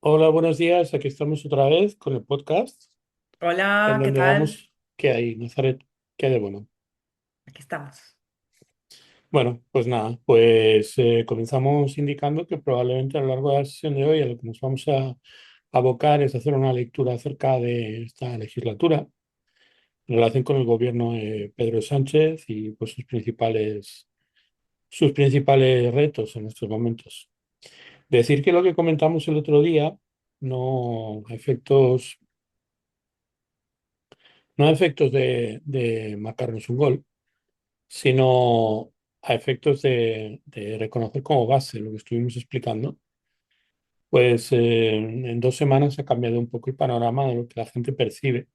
Hola, buenos días. Aquí estamos otra vez con el podcast en Hola, ¿qué donde tal? vamos. ¿Qué hay, Nazaret? ¿Qué hay de bueno? Aquí estamos. Bueno, pues nada, pues comenzamos indicando que probablemente a lo largo de la sesión de hoy a lo que nos vamos a abocar es hacer una lectura acerca de esta legislatura en relación con el gobierno de Pedro Sánchez y pues sus principales retos en estos momentos. Decir que lo que comentamos el otro día, no a efectos, no a efectos de marcarnos un gol, sino a efectos de reconocer como base lo que estuvimos explicando, pues en 2 semanas ha cambiado un poco el panorama de lo que la gente percibe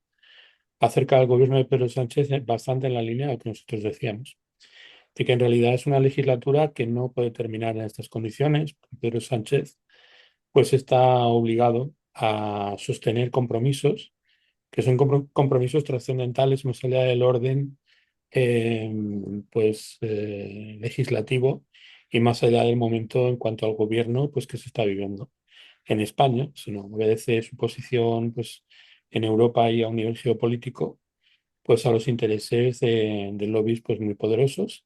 acerca del gobierno de Pedro Sánchez, bastante en la línea de lo que nosotros decíamos, de que en realidad es una legislatura que no puede terminar en estas condiciones, porque Pedro Sánchez pues está obligado a sostener compromisos que son compromisos trascendentales más allá del orden eh, legislativo y más allá del momento en cuanto al gobierno pues, que se está viviendo en España, sino obedece su posición pues, en Europa y a un nivel geopolítico pues, a los intereses de lobbies pues, muy poderosos,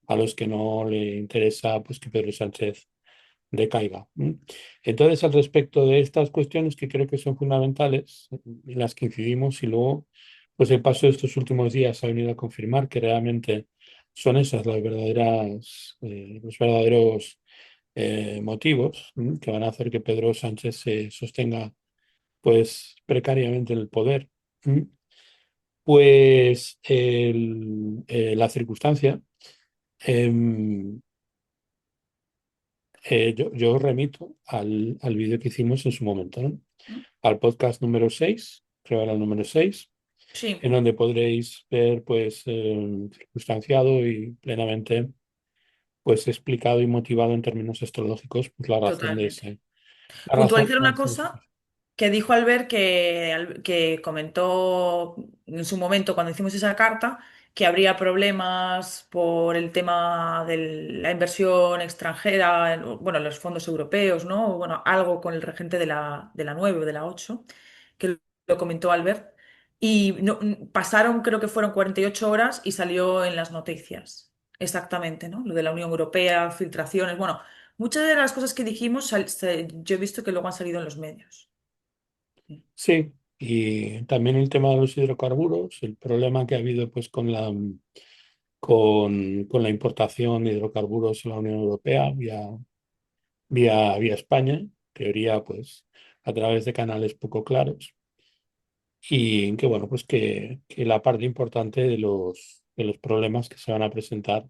a los que no le interesa pues, que Pedro Sánchez decaiga. Entonces, al respecto de estas cuestiones que creo que son fundamentales, en las que incidimos y luego, pues el paso de estos últimos días ha venido a confirmar que realmente son esas los verdaderos motivos que van a hacer que Pedro Sánchez se sostenga pues precariamente en el poder. ¿M? Pues la circunstancia em, yo os remito al vídeo que hicimos en su momento, ¿no? ¿Mm? Al podcast número 6, creo que era el número 6, en Sí, donde podréis ver, pues, circunstanciado y plenamente, pues, explicado y motivado en términos astrológicos, pues, la razón de totalmente. ese, la razón Puntualizar por la una que estamos cosa aquí. que dijo Albert que comentó en su momento cuando hicimos esa carta que habría problemas por el tema de la inversión extranjera, bueno, los fondos europeos, ¿no? Bueno, algo con el regente de la 9 o de la 8 que lo comentó Albert. Y pasaron, creo que fueron 48 horas y salió en las noticias. Exactamente, ¿no? Lo de la Unión Europea, filtraciones. Bueno, muchas de las cosas que dijimos, yo he visto que luego han salido en los medios. Sí. Sí, y también el tema de los hidrocarburos, el problema que ha habido, pues, con la importación de hidrocarburos en la Unión Europea vía España, en teoría, pues, a través de canales poco claros. Y que bueno, pues que la parte importante de los problemas que se van a presentar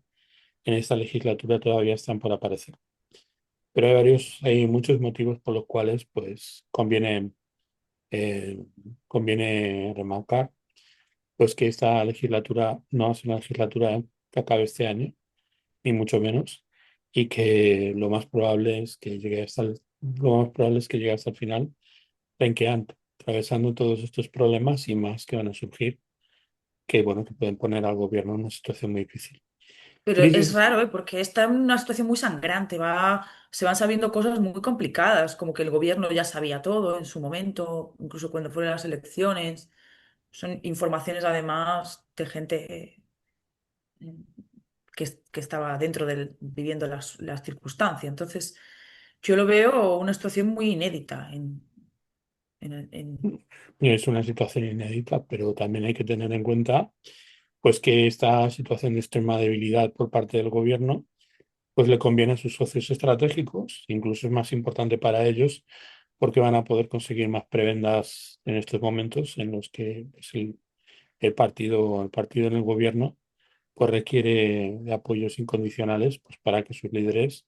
en esta legislatura todavía están por aparecer. Pero hay muchos motivos por los cuales pues conviene remarcar pues que esta legislatura no es una legislatura que acabe este año, ni mucho menos, y que lo más probable es que llegue hasta el final, renqueante, atravesando todos estos problemas y más que van a surgir que bueno, que pueden poner al gobierno en una situación muy difícil. Pero es Crisis, raro, ¿eh? Porque está en una situación muy sangrante, se van sabiendo cosas muy complicadas, como que el gobierno ya sabía todo en su momento, incluso cuando fueron las elecciones. Son informaciones además de gente eh, que estaba dentro viviendo las circunstancias. Entonces, yo lo veo una situación muy inédita en. es una situación inédita, pero también hay que tener en cuenta pues que esta situación de extrema debilidad por parte del gobierno pues le conviene a sus socios estratégicos, incluso es más importante para ellos porque van a poder conseguir más prebendas en estos momentos en los que pues, el partido en el gobierno pues requiere de apoyos incondicionales pues para que sus líderes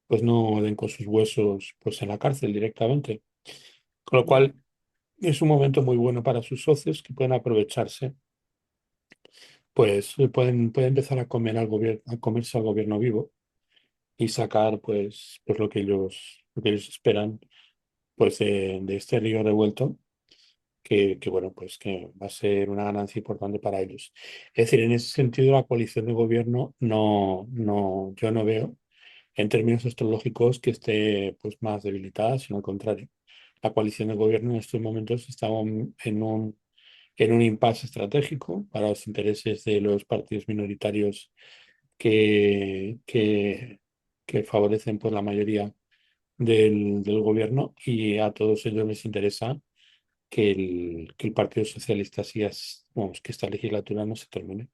pues no den con sus huesos pues en la cárcel directamente. Con lo Ya. cual es un momento muy bueno para sus socios que pueden aprovecharse, pues pueden empezar a comer a comerse al gobierno vivo y sacar pues lo que ellos esperan pues de este río revuelto que bueno pues que va a ser una ganancia importante para ellos. Es decir, en ese sentido la coalición de gobierno yo no veo en términos astrológicos que esté pues más debilitada, sino al contrario. La coalición de gobierno en estos momentos está en un impasse estratégico para los intereses de los partidos minoritarios que, que, que favorecen pues, la mayoría del gobierno, y a todos ellos les interesa que el Partido Socialista siga, vamos, que esta legislatura no se termine.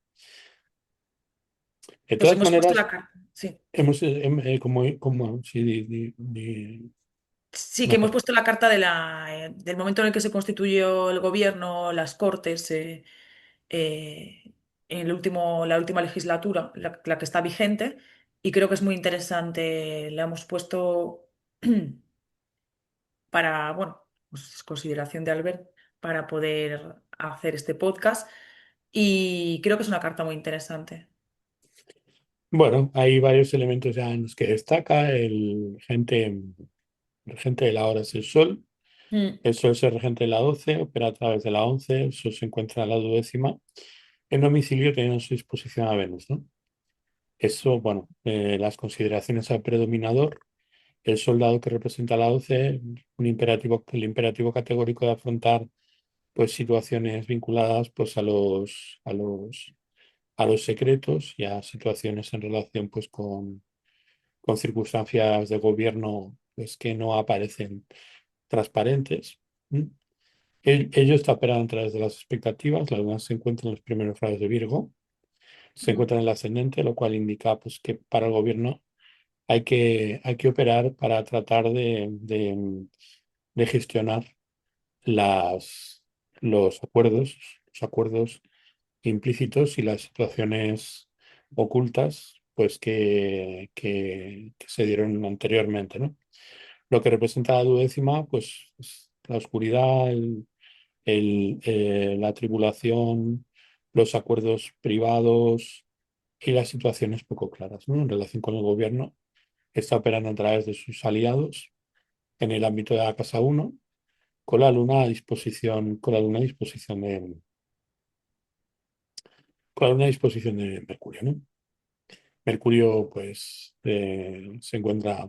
De Pues todas hemos puesto la maneras, carta, sí. como sí, Sí, que una hemos cosa. puesto la carta del momento en el que se constituyó el gobierno, las Cortes, en la última legislatura, la que está vigente, y creo que es muy interesante. La hemos puesto para, bueno, pues consideración de Albert, para poder hacer este podcast, y creo que es una carta muy interesante. Bueno, hay varios elementos ya en los que destaca el regente de la hora es el Sol. Mm, El Sol es el regente de la 12, opera a través de la 11. El Sol se encuentra en la duodécima en domicilio, teniendo a su disposición a Venus, ¿no? Eso, bueno, las consideraciones al predominador, el soldado que representa la 12, el imperativo categórico de afrontar pues situaciones vinculadas pues a los secretos y a situaciones en relación pues con circunstancias de gobierno pues que no aparecen transparentes. ¿Mm? Ello está operando a través de las expectativas. La luna se encuentra en los primeros grados de Virgo, se mm, encuentra en el ascendente, lo cual indica pues, que para el gobierno hay que operar para tratar de gestionar las, los acuerdos implícitos y las situaciones ocultas pues que se dieron anteriormente, ¿no? Lo que representa la duodécima, pues es la oscuridad, la tribulación, los acuerdos privados y las situaciones poco claras, ¿no? En relación con el gobierno, está operando a través de sus aliados en el ámbito de la casa uno, con la luna a disposición de Mercurio, ¿no? Mercurio, pues, se encuentra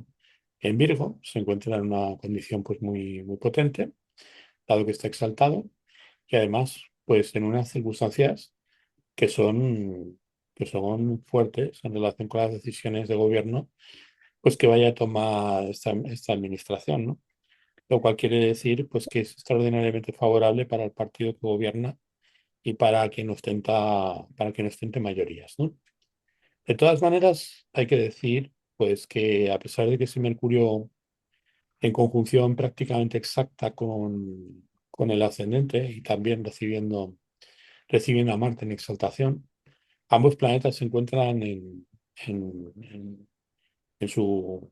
en Virgo, se encuentra en una condición, pues, muy, muy potente, dado que está exaltado, y además, pues, en unas circunstancias que son, que son fuertes en relación con las decisiones de gobierno, pues, que vaya a tomar esta administración, ¿no? Lo cual quiere decir, pues, que es extraordinariamente favorable para el partido que gobierna y para quien ostente mayorías, ¿no? De todas maneras, hay que decir, pues, que a pesar de que ese Mercurio en conjunción prácticamente exacta con el ascendente y también recibiendo a Marte en exaltación, ambos planetas se encuentran en su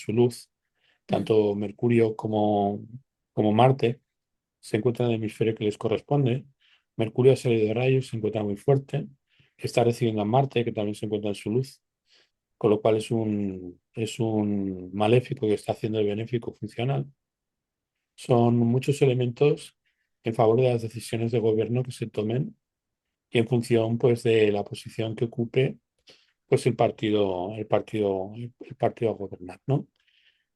luz. mm, Tanto Mercurio como Marte se encuentran en el hemisferio que les corresponde. Mercurio ha salido de rayos, se encuentra muy fuerte. Está recibiendo a Marte, que también se encuentra en su luz, con lo cual es un maléfico que está haciendo el benéfico funcional. Son muchos elementos en favor de las decisiones de gobierno que se tomen y en función pues de la posición que ocupe pues el partido a gobernar, ¿no?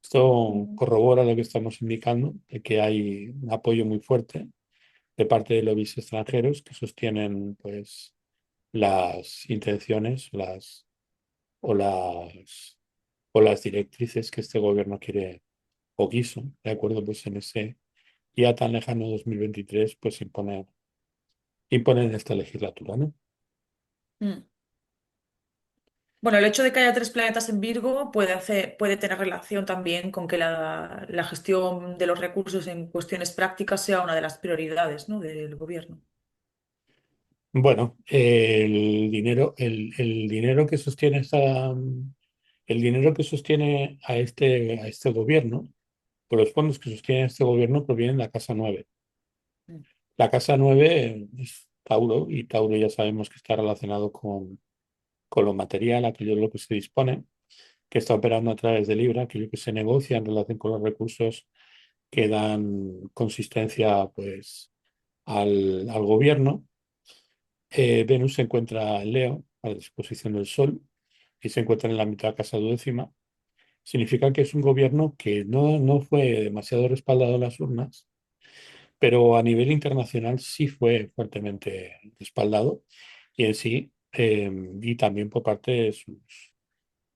Esto mm, corrobora lo que estamos indicando, de que hay un apoyo muy fuerte de parte de lobbies extranjeros que sostienen pues las intenciones o las directrices que este gobierno quiere o quiso, de acuerdo pues en ese ya tan lejano 2023, pues imponer esta legislatura, ¿no? mm. Bueno, el hecho de que haya tres planetas en Virgo puede tener relación también con que la gestión de los recursos en cuestiones prácticas sea una de las prioridades, ¿no?, del gobierno. Bueno, el dinero que sostiene el dinero que sostiene a este gobierno, pues los fondos que sostienen a este gobierno provienen de la Casa 9. Mm, La Casa 9 es Tauro, y Tauro ya sabemos que está relacionado con lo material, aquello de lo que se dispone, que está operando a través de Libra, aquello que se negocia en relación con los recursos que dan consistencia pues, al gobierno. Venus se encuentra en Leo, a la disposición del Sol, y se encuentra en la mitad de la casa duodécima. significa que es un gobierno que no fue demasiado respaldado en las urnas, pero a nivel internacional sí fue fuertemente respaldado y en sí, y también por parte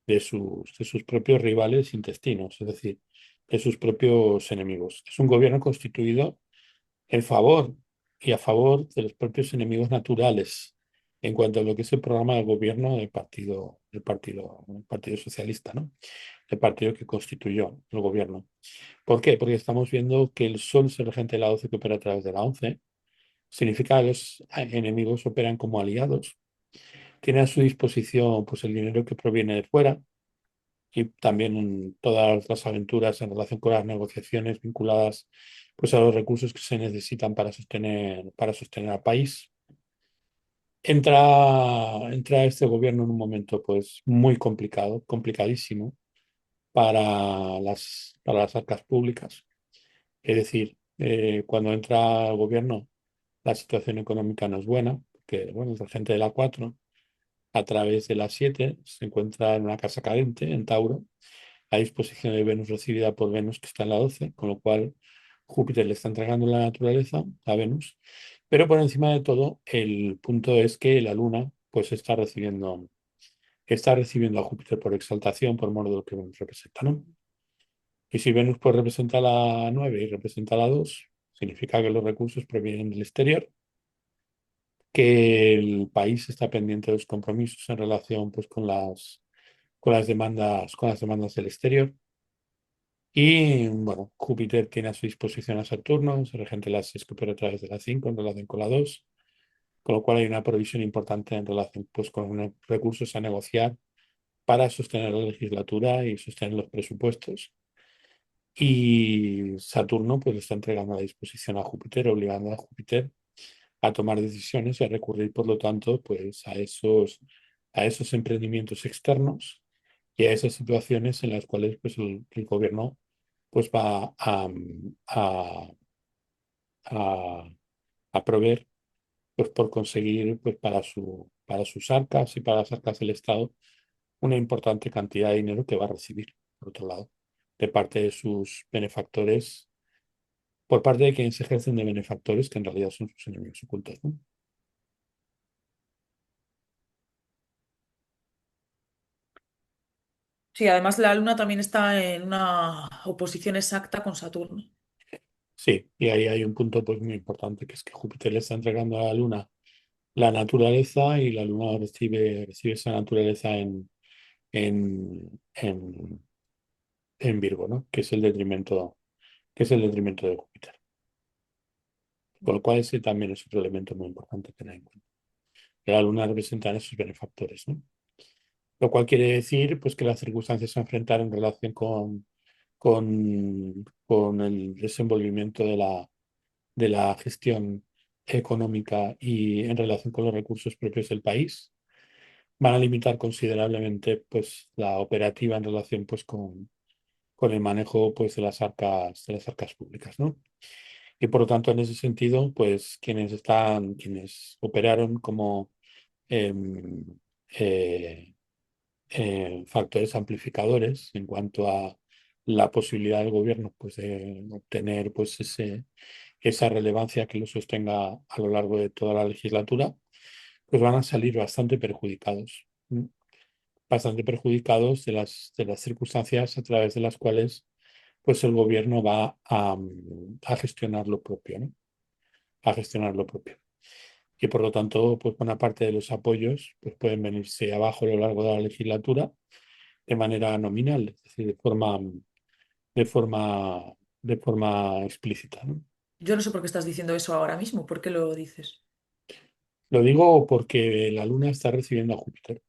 de sus propios rivales intestinos, es decir, de sus propios enemigos. Es un gobierno constituido en favor y a favor de los propios enemigos naturales en cuanto a lo que es el programa de gobierno del Partido Socialista, ¿no? El partido que constituyó el gobierno. ¿Por qué? Porque estamos viendo que el Sol es el regente de la 12 que opera a través de la 11. Significa que los enemigos operan como aliados. Tiene a su disposición pues, el dinero que proviene de fuera y también todas las aventuras en relación con las negociaciones vinculadas pues, a los recursos que se necesitan para sostener al país. Entra este gobierno en un momento pues, muy complicado, complicadísimo para las arcas públicas. Es decir, cuando entra al gobierno, la situación económica no es buena, porque bueno, el regente de la 4 a través de la 7 se encuentra en una casa caliente, en Tauro, a disposición de Venus recibida por Venus que está en la 12, con lo cual Júpiter le está entregando la naturaleza a Venus. Pero por encima de todo, el punto es que la Luna pues está recibiendo a Júpiter por exaltación, por modo de lo que Venus representa, ¿no? Y si Venus pues representa la 9 y representa la 2 significa que los recursos provienen del exterior, que el país está pendiente de los compromisos en relación pues, con las demandas del exterior. Y bueno, Júpiter tiene a su disposición a Saturno, se regente las 6 que opera a través de la 5 en relación con la 2, con lo cual hay una provisión importante en relación pues, con unos recursos a negociar para sostener la legislatura y sostener los presupuestos. Y Saturno pues le está entregando la disposición a Júpiter, obligando a Júpiter a tomar decisiones y a recurrir, por lo tanto, pues a esos emprendimientos externos y a esas situaciones en las cuales pues, el gobierno pues, va a, a proveer pues, por conseguir pues, para sus arcas y para las arcas del Estado una importante cantidad de dinero que va a recibir, por otro lado, de parte de sus benefactores, por parte de quienes ejercen de benefactores, que en realidad son sus enemigos ocultos, ¿no? Sí, además la Luna también está en una oposición exacta con Saturno. Sí, y ahí hay un punto pues, muy importante, que es que Júpiter le está entregando a la Luna la naturaleza y la Luna recibe esa naturaleza en, en Virgo, ¿no? Que es el detrimento de Júpiter. Con lo cual ese también es otro elemento muy importante a tener en cuenta. Que la Luna representa a esos benefactores, ¿no? Lo cual quiere decir pues, que las circunstancias a enfrentar en relación con el desenvolvimiento de la gestión económica y en relación con los recursos propios del país van a limitar considerablemente pues, la operativa en relación pues, con el manejo pues, de las arcas públicas, ¿no? Y por lo tanto, en ese sentido, pues quienes operaron como em, eh, factores amplificadores en cuanto a la posibilidad del gobierno pues, de obtener pues, esa relevancia que lo sostenga a lo largo de toda la legislatura, pues van a salir bastante perjudicados. Bastante perjudicados de las circunstancias a través de las cuales pues, el gobierno va a gestionar lo propio, ¿no? A gestionar lo propio. Y por lo tanto, pues buena parte de los apoyos pues, pueden venirse abajo a lo largo de la legislatura de manera nominal, es decir, de forma, de forma explícita, ¿no? Yo no sé por qué estás diciendo eso ahora mismo, ¿por qué lo dices? Lo digo porque la Luna está recibiendo a Júpiter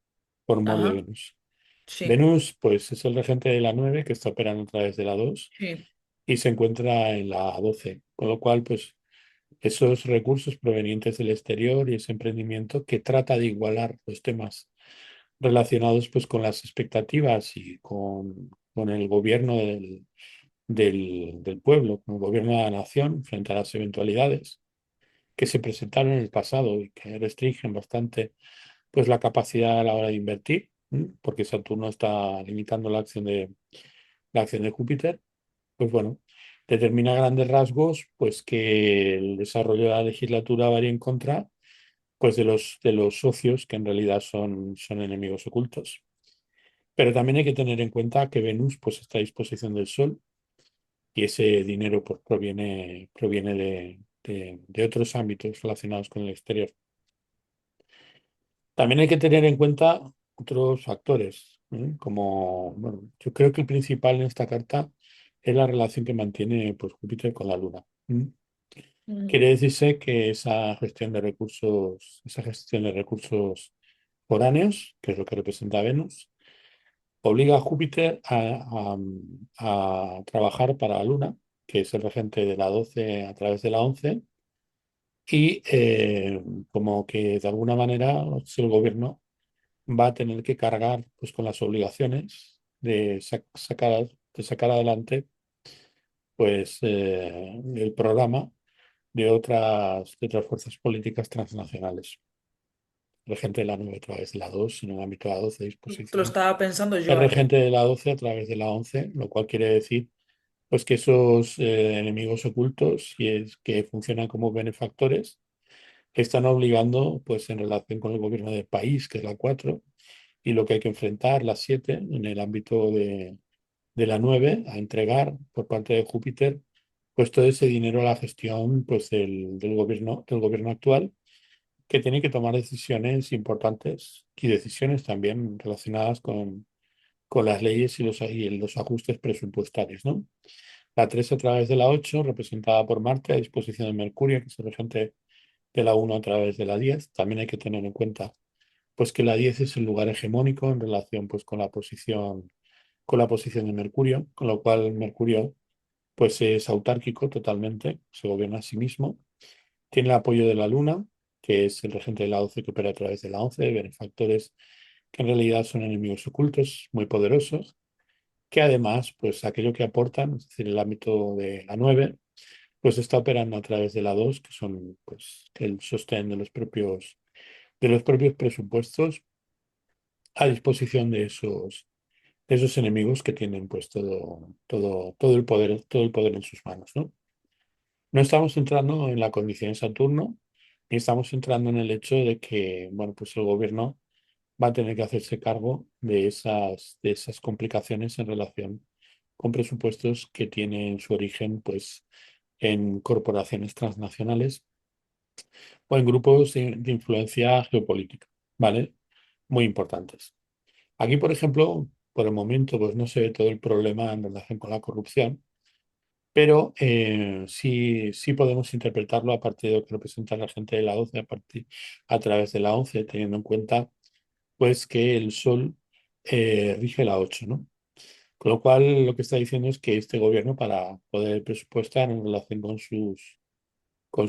por mor de Ajá, Venus. sí, Venus, pues, es el regente de la 9 que está operando a través de la 2 sí. y se encuentra en la 12, con lo cual, pues, esos recursos provenientes del exterior y ese emprendimiento que trata de igualar los temas relacionados, pues, con las expectativas y con el gobierno del pueblo, con el gobierno de la nación frente a las eventualidades que se presentaron en el pasado y que restringen bastante pues, la capacidad a la hora de invertir. porque Saturno está limitando la acción de Júpiter. Pues bueno, determina grandes rasgos, pues que el desarrollo de la legislatura va a ir en contra, pues de los socios que en realidad son enemigos ocultos. Pero también hay que tener en cuenta que Venus pues está a disposición del Sol y ese dinero pues proviene de otros ámbitos relacionados con el exterior. También hay que tener en cuenta otros factores, como, bueno, yo creo que el principal en esta carta es la relación que mantiene pues, Júpiter con la Luna. Mm. Quiere decirse que esa gestión de recursos foráneos, que es lo que representa Venus, obliga a Júpiter a trabajar para la Luna, que es el regente de la 12 a través de la 11, y como que de alguna manera si el gobierno va a tener que cargar pues, con las obligaciones de sacar adelante pues, el programa de otras fuerzas políticas transnacionales. Regente de la 9 a través de la 2 en el ámbito de la 12 Lo disposición. estaba pensando El yo ahí. regente de la 12 a través de la 11, lo cual quiere decir pues, que esos enemigos ocultos, y es que funcionan como benefactores, están obligando pues, en relación con el gobierno del país, que es la 4 y lo que hay que enfrentar, la 7 en el ámbito de la 9 a entregar por parte de Júpiter, pues todo ese dinero a la gestión pues, del gobierno actual, que tiene que tomar decisiones importantes y decisiones también relacionadas con las leyes y los ajustes presupuestarios, ¿no? La 3 a través de la 8 representada por Marte a disposición de Mercurio, que es el regente de la 1 a través de la 10. También hay que tener en cuenta pues que la 10 es el lugar hegemónico en relación pues con la posición de Mercurio, con lo cual Mercurio pues es autárquico totalmente, se gobierna a sí mismo, tiene el apoyo de la Luna, que es el regente de la 12 que opera a través de la 11, benefactores que en realidad son enemigos ocultos, muy poderosos, que además pues aquello que aportan, es decir, el ámbito de la 9, pues está operando a través de la 2, que son pues el sostén de los propios presupuestos a disposición de esos enemigos que tienen pues todo el poder en sus manos, ¿no? No estamos entrando en la condición de Saturno, ni estamos entrando en el hecho de que, bueno, pues el gobierno va a tener que hacerse cargo de esas complicaciones en relación con presupuestos que tienen su origen, pues, en corporaciones transnacionales o en grupos de influencia geopolítica, ¿vale? Muy importantes. Aquí, por ejemplo, por el momento, pues no se ve todo el problema en relación con la corrupción, pero sí podemos interpretarlo a partir de lo que representa la gente de la 12, a través de la 11, teniendo en cuenta pues que el Sol rige la 8, ¿no? Con lo cual lo que está diciendo es que este gobierno, para poder presupuestar en relación con sus, con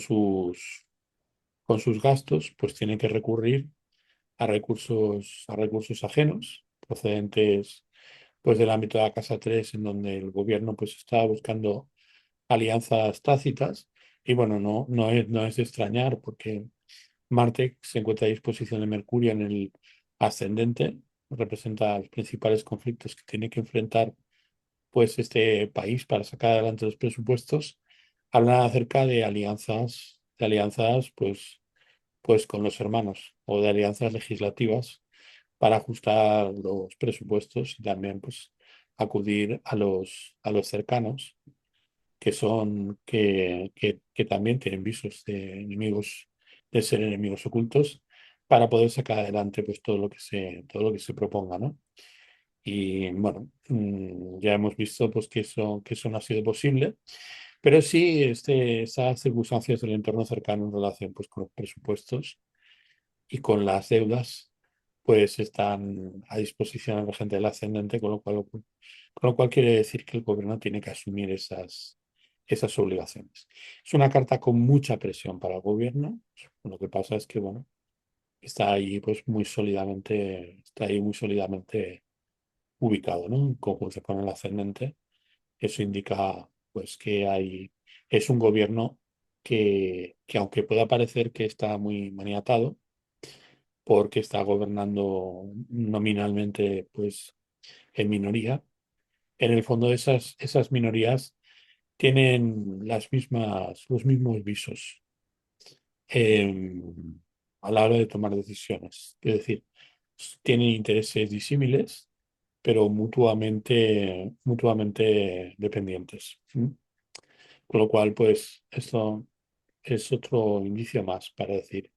sus gastos, pues tiene que recurrir a recursos ajenos procedentes pues del ámbito de la Casa 3, en donde el gobierno pues está buscando alianzas tácitas. Y bueno, no es de extrañar, porque Marte se encuentra a disposición de Mercurio en el ascendente, representa los principales conflictos que tiene que enfrentar pues este país para sacar adelante los presupuestos. Hablan acerca de alianzas pues con los hermanos, o de alianzas legislativas para ajustar los presupuestos, y también pues acudir a los cercanos, que también tienen visos de ser enemigos ocultos, para poder sacar adelante pues todo lo que se proponga, ¿no? Y bueno, ya hemos visto pues que eso no ha sido posible, pero sí esas circunstancias del entorno cercano en relación pues con los presupuestos y con las deudas, pues están a disposición de la gente del ascendente, con lo cual quiere decir que el gobierno tiene que asumir esas obligaciones. Es una carta con mucha presión para el gobierno. Lo que pasa es que, bueno, está ahí muy sólidamente ubicado, ¿no? En conjunción con el ascendente. Eso indica, pues, es un gobierno que aunque pueda parecer que está muy maniatado, porque está gobernando nominalmente pues en minoría. En el fondo esas minorías tienen los mismos visos eh, a la hora de tomar decisiones. Es decir, tienen intereses disímiles, pero mutuamente dependientes. ¿M? Con lo cual, pues, esto es otro indicio más para decir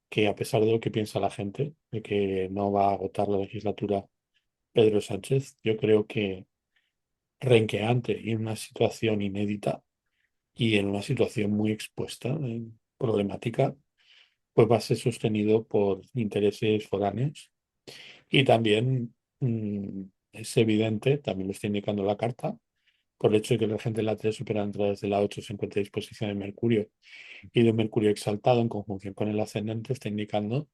que a pesar de lo que piensa la gente, de que no va a agotar la legislatura Pedro Sánchez, yo creo que renqueante y en una situación inédita y en una situación muy expuesta, problemática, pues va a ser sostenido por intereses foráneos. Y también es evidente, también lo está indicando la carta, por el hecho de que la gente de la 3 opera a través de la 8 se encuentra a disposición de Mercurio y de Mercurio exaltado en conjunción con el ascendente, está indicando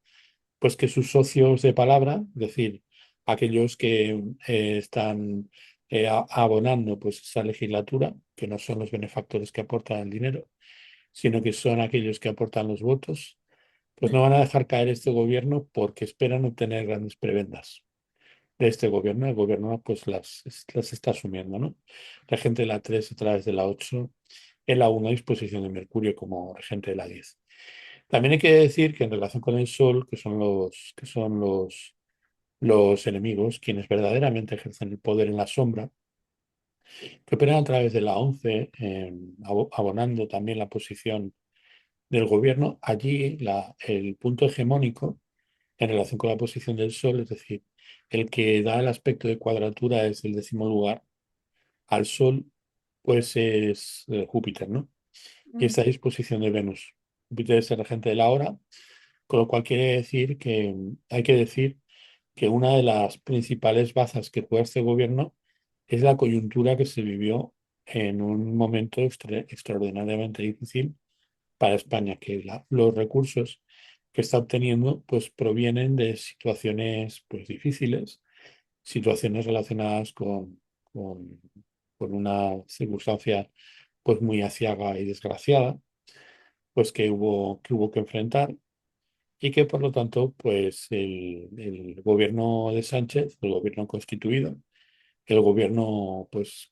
pues que sus socios de palabra, es decir, aquellos que están abonando pues esa legislatura, que no son los benefactores que aportan el dinero, sino que son aquellos que aportan los votos, pues no van a dejar caer este gobierno porque esperan obtener grandes prebendas de este gobierno. El gobierno pues las está asumiendo, ¿no? La gente de la 3 a través de la 8, en la 1 a disposición de Mercurio como regente de la 10. También hay que decir que en relación con el Sol, que son los enemigos, quienes verdaderamente ejercen el poder en la sombra, que operan a través de la 11, abonando también la posición del gobierno, allí el punto hegemónico en relación con la posición del Sol, es decir, el que da el aspecto de cuadratura es el 10.º lugar al Sol, pues es Júpiter, ¿no? Y Mm. está a disposición de Venus. Júpiter es el regente de la hora, con lo cual quiere decir que hay que decir que una de las principales bazas que juega este gobierno es la coyuntura que se vivió en un momento extraordinariamente difícil para España, que los recursos que está obteniendo pues provienen de situaciones pues difíciles, situaciones relacionadas con, con una circunstancia pues muy aciaga y desgraciada, pues que hubo que enfrentar y que por lo tanto pues el gobierno de Sánchez, el gobierno constituido, el gobierno pues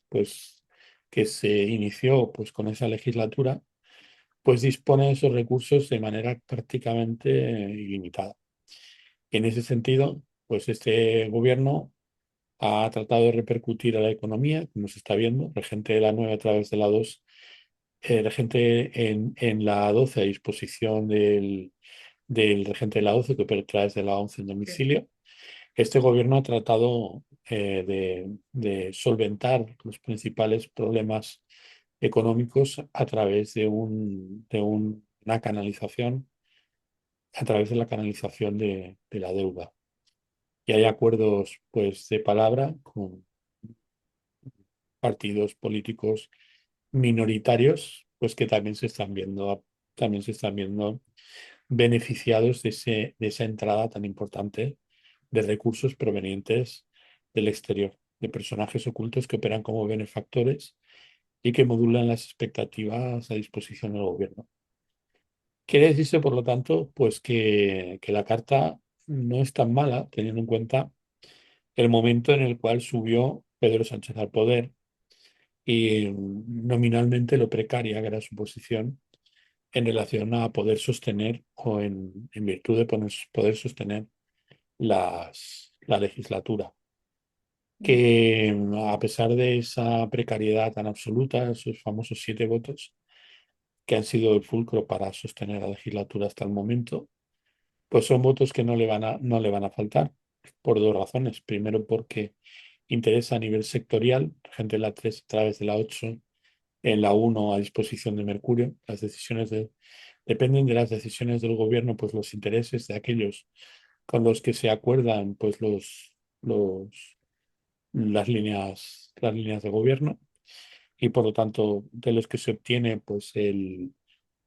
que se inició pues con esa legislatura, pues dispone de esos recursos de manera prácticamente ilimitada. En ese sentido, pues este gobierno ha tratado de repercutir a la economía, como se está viendo, regente de la 9 a través de la 2, regente en la 12 a disposición del regente de la 12, que opera a través de la 11 en Sí. domicilio. Este gobierno ha tratado de solventar los principales problemas económicos a través una canalización, a través de la canalización de la deuda. Y hay acuerdos pues de palabra con partidos políticos minoritarios, pues que también se están viendo beneficiados de esa entrada tan importante de recursos provenientes del exterior, de personajes ocultos que operan como benefactores y que modulan las expectativas a disposición del gobierno. Quiere decirse, por lo tanto, pues que la carta no es tan mala, teniendo en cuenta el momento en el cual subió Pedro Sánchez al poder y nominalmente lo precaria que era su posición en relación a poder sostener o en virtud de poder sostener la legislatura. Mm. Que a pesar de esa precariedad tan absoluta, esos famosos 7 votos que han sido el fulcro para sostener la legislatura hasta el momento, pues son votos que no le van a faltar por 2 razones. Primero, porque interesa a nivel sectorial, gente de la 3 a través de la 8, en la 1 a disposición de Mercurio. Dependen de las decisiones del gobierno, pues los intereses de aquellos con los que se acuerdan pues las líneas de gobierno y por lo tanto de los que se obtiene pues el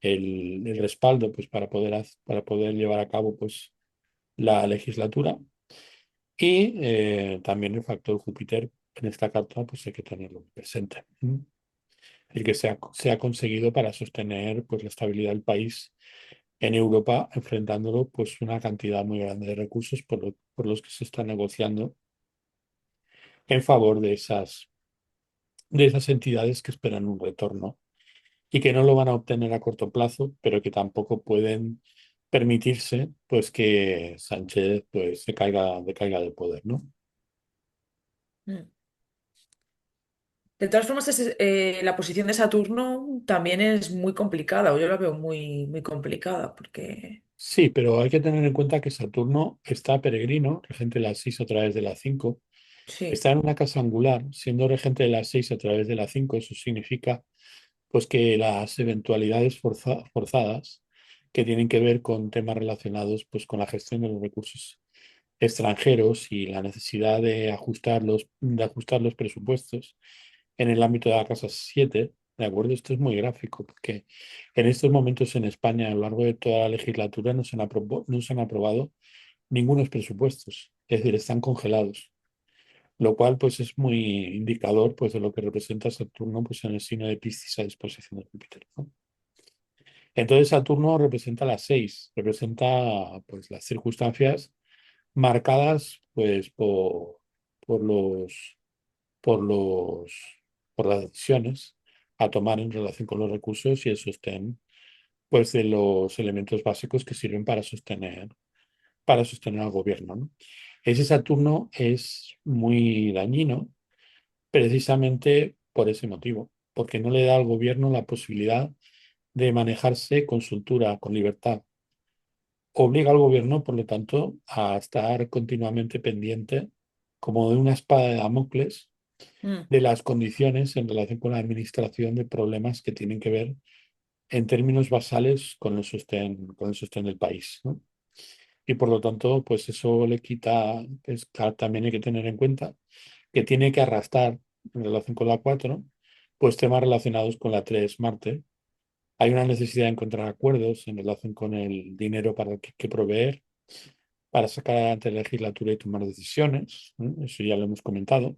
respaldo pues para poder llevar a cabo pues la legislatura y también el factor Júpiter en esta carta pues hay que tenerlo presente. El que se ha conseguido para sostener pues la estabilidad del país en Europa, enfrentándolo pues una cantidad muy grande de recursos por los que se está negociando en favor de esas entidades que esperan un retorno y que no lo van a obtener a corto plazo, pero que tampoco pueden permitirse pues que Sánchez pues decaiga del poder, ¿no? Mm. De todas formas, la posición de Saturno también es muy complicada, o yo la veo muy, muy complicada, porque Sí, pero hay que tener en cuenta que Saturno está peregrino, regente de las 6 a través de la 5. sí. Está en una casa angular, siendo regente de las 6 a través de la 5. Eso significa pues que las eventualidades forzadas que tienen que ver con temas relacionados pues con la gestión de los recursos extranjeros y la necesidad de ajustar los presupuestos en el ámbito de la casa 7, ¿de acuerdo? Esto es muy gráfico porque en estos momentos en España, a lo largo de toda la legislatura, no se han aprobado ningunos presupuestos, es decir, están congelados, lo cual pues es muy indicador pues de lo que representa Saturno pues en el signo de Piscis a disposición de Júpiter, ¿no? Entonces Saturno representa las 6, representa pues las circunstancias marcadas pues por los por los por las decisiones a tomar en relación con los recursos y el sostén pues de los elementos básicos que sirven para sostener al gobierno, ¿no? Ese Saturno es muy dañino precisamente por ese motivo, porque no le da al gobierno la posibilidad de manejarse con soltura, con libertad. Obliga al gobierno, por lo tanto, a estar continuamente pendiente, como de una espada de Damocles, Mm, de las condiciones en relación con la administración de problemas que tienen que ver en términos basales con el sostén del país, ¿no? Y por lo tanto, pues eso le quita, pues, claro, también hay que tener en cuenta que tiene que arrastrar en relación con la 4 pues temas relacionados con la 3 Marte. Hay una necesidad de encontrar acuerdos en relación con el dinero para que proveer, para sacar adelante la legislatura y tomar decisiones, ¿no? Eso ya lo hemos comentado.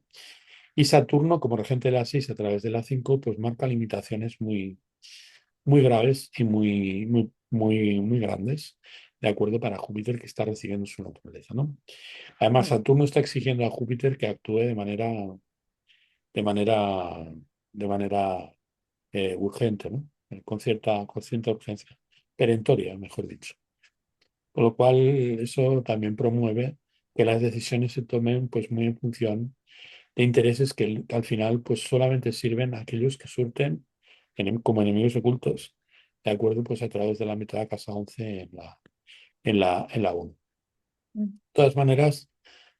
Y Saturno, como regente de la 6 a través de la 5 pues marca limitaciones muy graves y muy grandes, de acuerdo para Júpiter que está recibiendo su naturaleza, ¿no? Además, mm, Saturno está exigiendo a Júpiter que actúe de manera, de manera urgente, ¿no? Con cierta urgencia, perentoria, mejor dicho. Con lo cual, eso también promueve que las decisiones se tomen pues muy en función de intereses que al final pues solamente sirven a aquellos que surten como enemigos ocultos, de acuerdo pues a través de la mitad de casa 11 en la 1. mm. De todas maneras,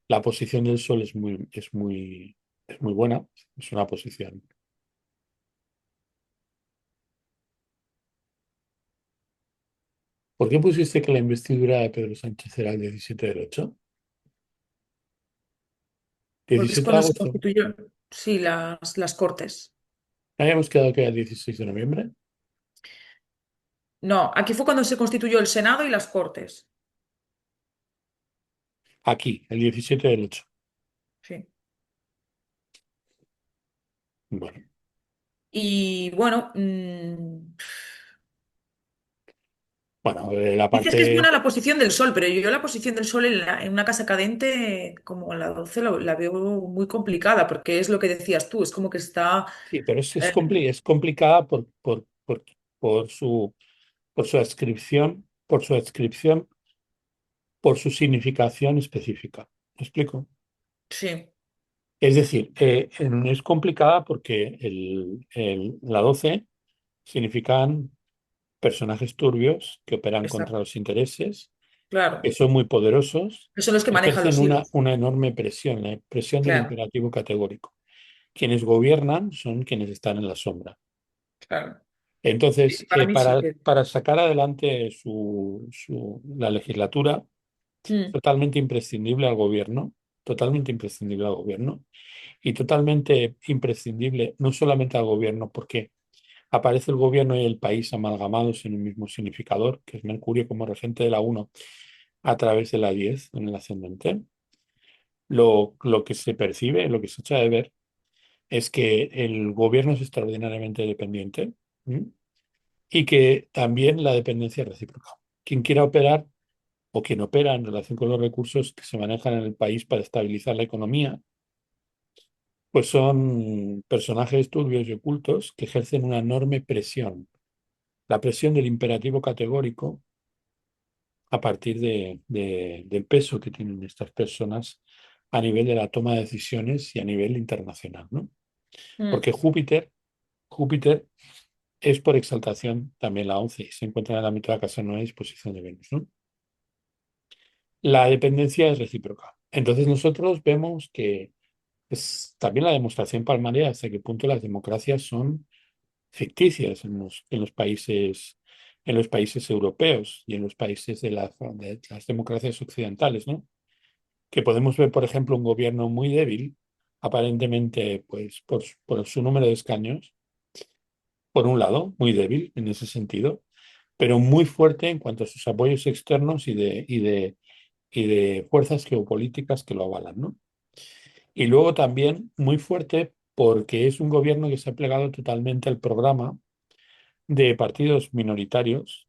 la posición del Sol es muy buena, es una posición. ¿Por qué pusiste que la investidura de Pedro Sánchez era el 17 del 8? Porque es 17 de cuando se agosto. constituyó, sí, las Cortes. ¿No habíamos quedado que era el 16 de noviembre? No, aquí fue cuando se constituyó el Senado y las Cortes. Aquí, el 17 del 8. Sí. Bueno, Y bueno, bueno, la dices que es parte. buena la posición del Sol, pero yo la posición del Sol en una casa cadente como la 12 la veo muy complicada, porque es lo que decías tú, es como que está... Sí, pero eh, es complicada por su adscripción, por su significación específica. ¿Me explico? sí, Es decir, es complicada porque la 12 significan personajes turbios que operan contra exacto, los intereses, que claro. son muy poderosos, Que son los que manejan ejercen los hilos, una enorme presión, la presión del claro, imperativo categórico. Quienes gobiernan son quienes están en la sombra. claro. Sí, Entonces, para mí sí que... para sacar adelante la legislatura, Mm, totalmente imprescindible al gobierno, totalmente imprescindible al gobierno y totalmente imprescindible no solamente al gobierno, porque aparece el gobierno y el país amalgamados en un mismo significador, que es Mercurio como regente de la 1 a través de la 10 en el ascendente. Lo que se percibe, lo que se echa de ver, es que el gobierno es extraordinariamente dependiente. ¿M? Y que también la dependencia es recíproca. quien quiera operar o quien opera en relación con los recursos que se manejan en el país para estabilizar la economía, pues son personajes turbios y ocultos que ejercen una enorme presión, la presión del imperativo categórico a partir del peso que tienen estas personas a nivel de la toma de decisiones y a nivel internacional, ¿no? Mm, Porque Júpiter es por exaltación también la 11 y se encuentra en el ámbito de la casa 9 disposición de Venus, ¿no? La dependencia es recíproca. Entonces nosotros vemos que es también la demostración palmaria hasta qué punto las democracias son ficticias en los países europeos y en los países de las democracias occidentales, ¿no? Que podemos ver, por ejemplo, un gobierno muy débil, aparentemente, pues, por su número de escaños, por un lado, muy débil en ese sentido, pero muy fuerte en cuanto a sus apoyos externos y de fuerzas geopolíticas que lo avalan, ¿no? Y luego también muy fuerte porque es un gobierno que se ha plegado totalmente al programa de partidos minoritarios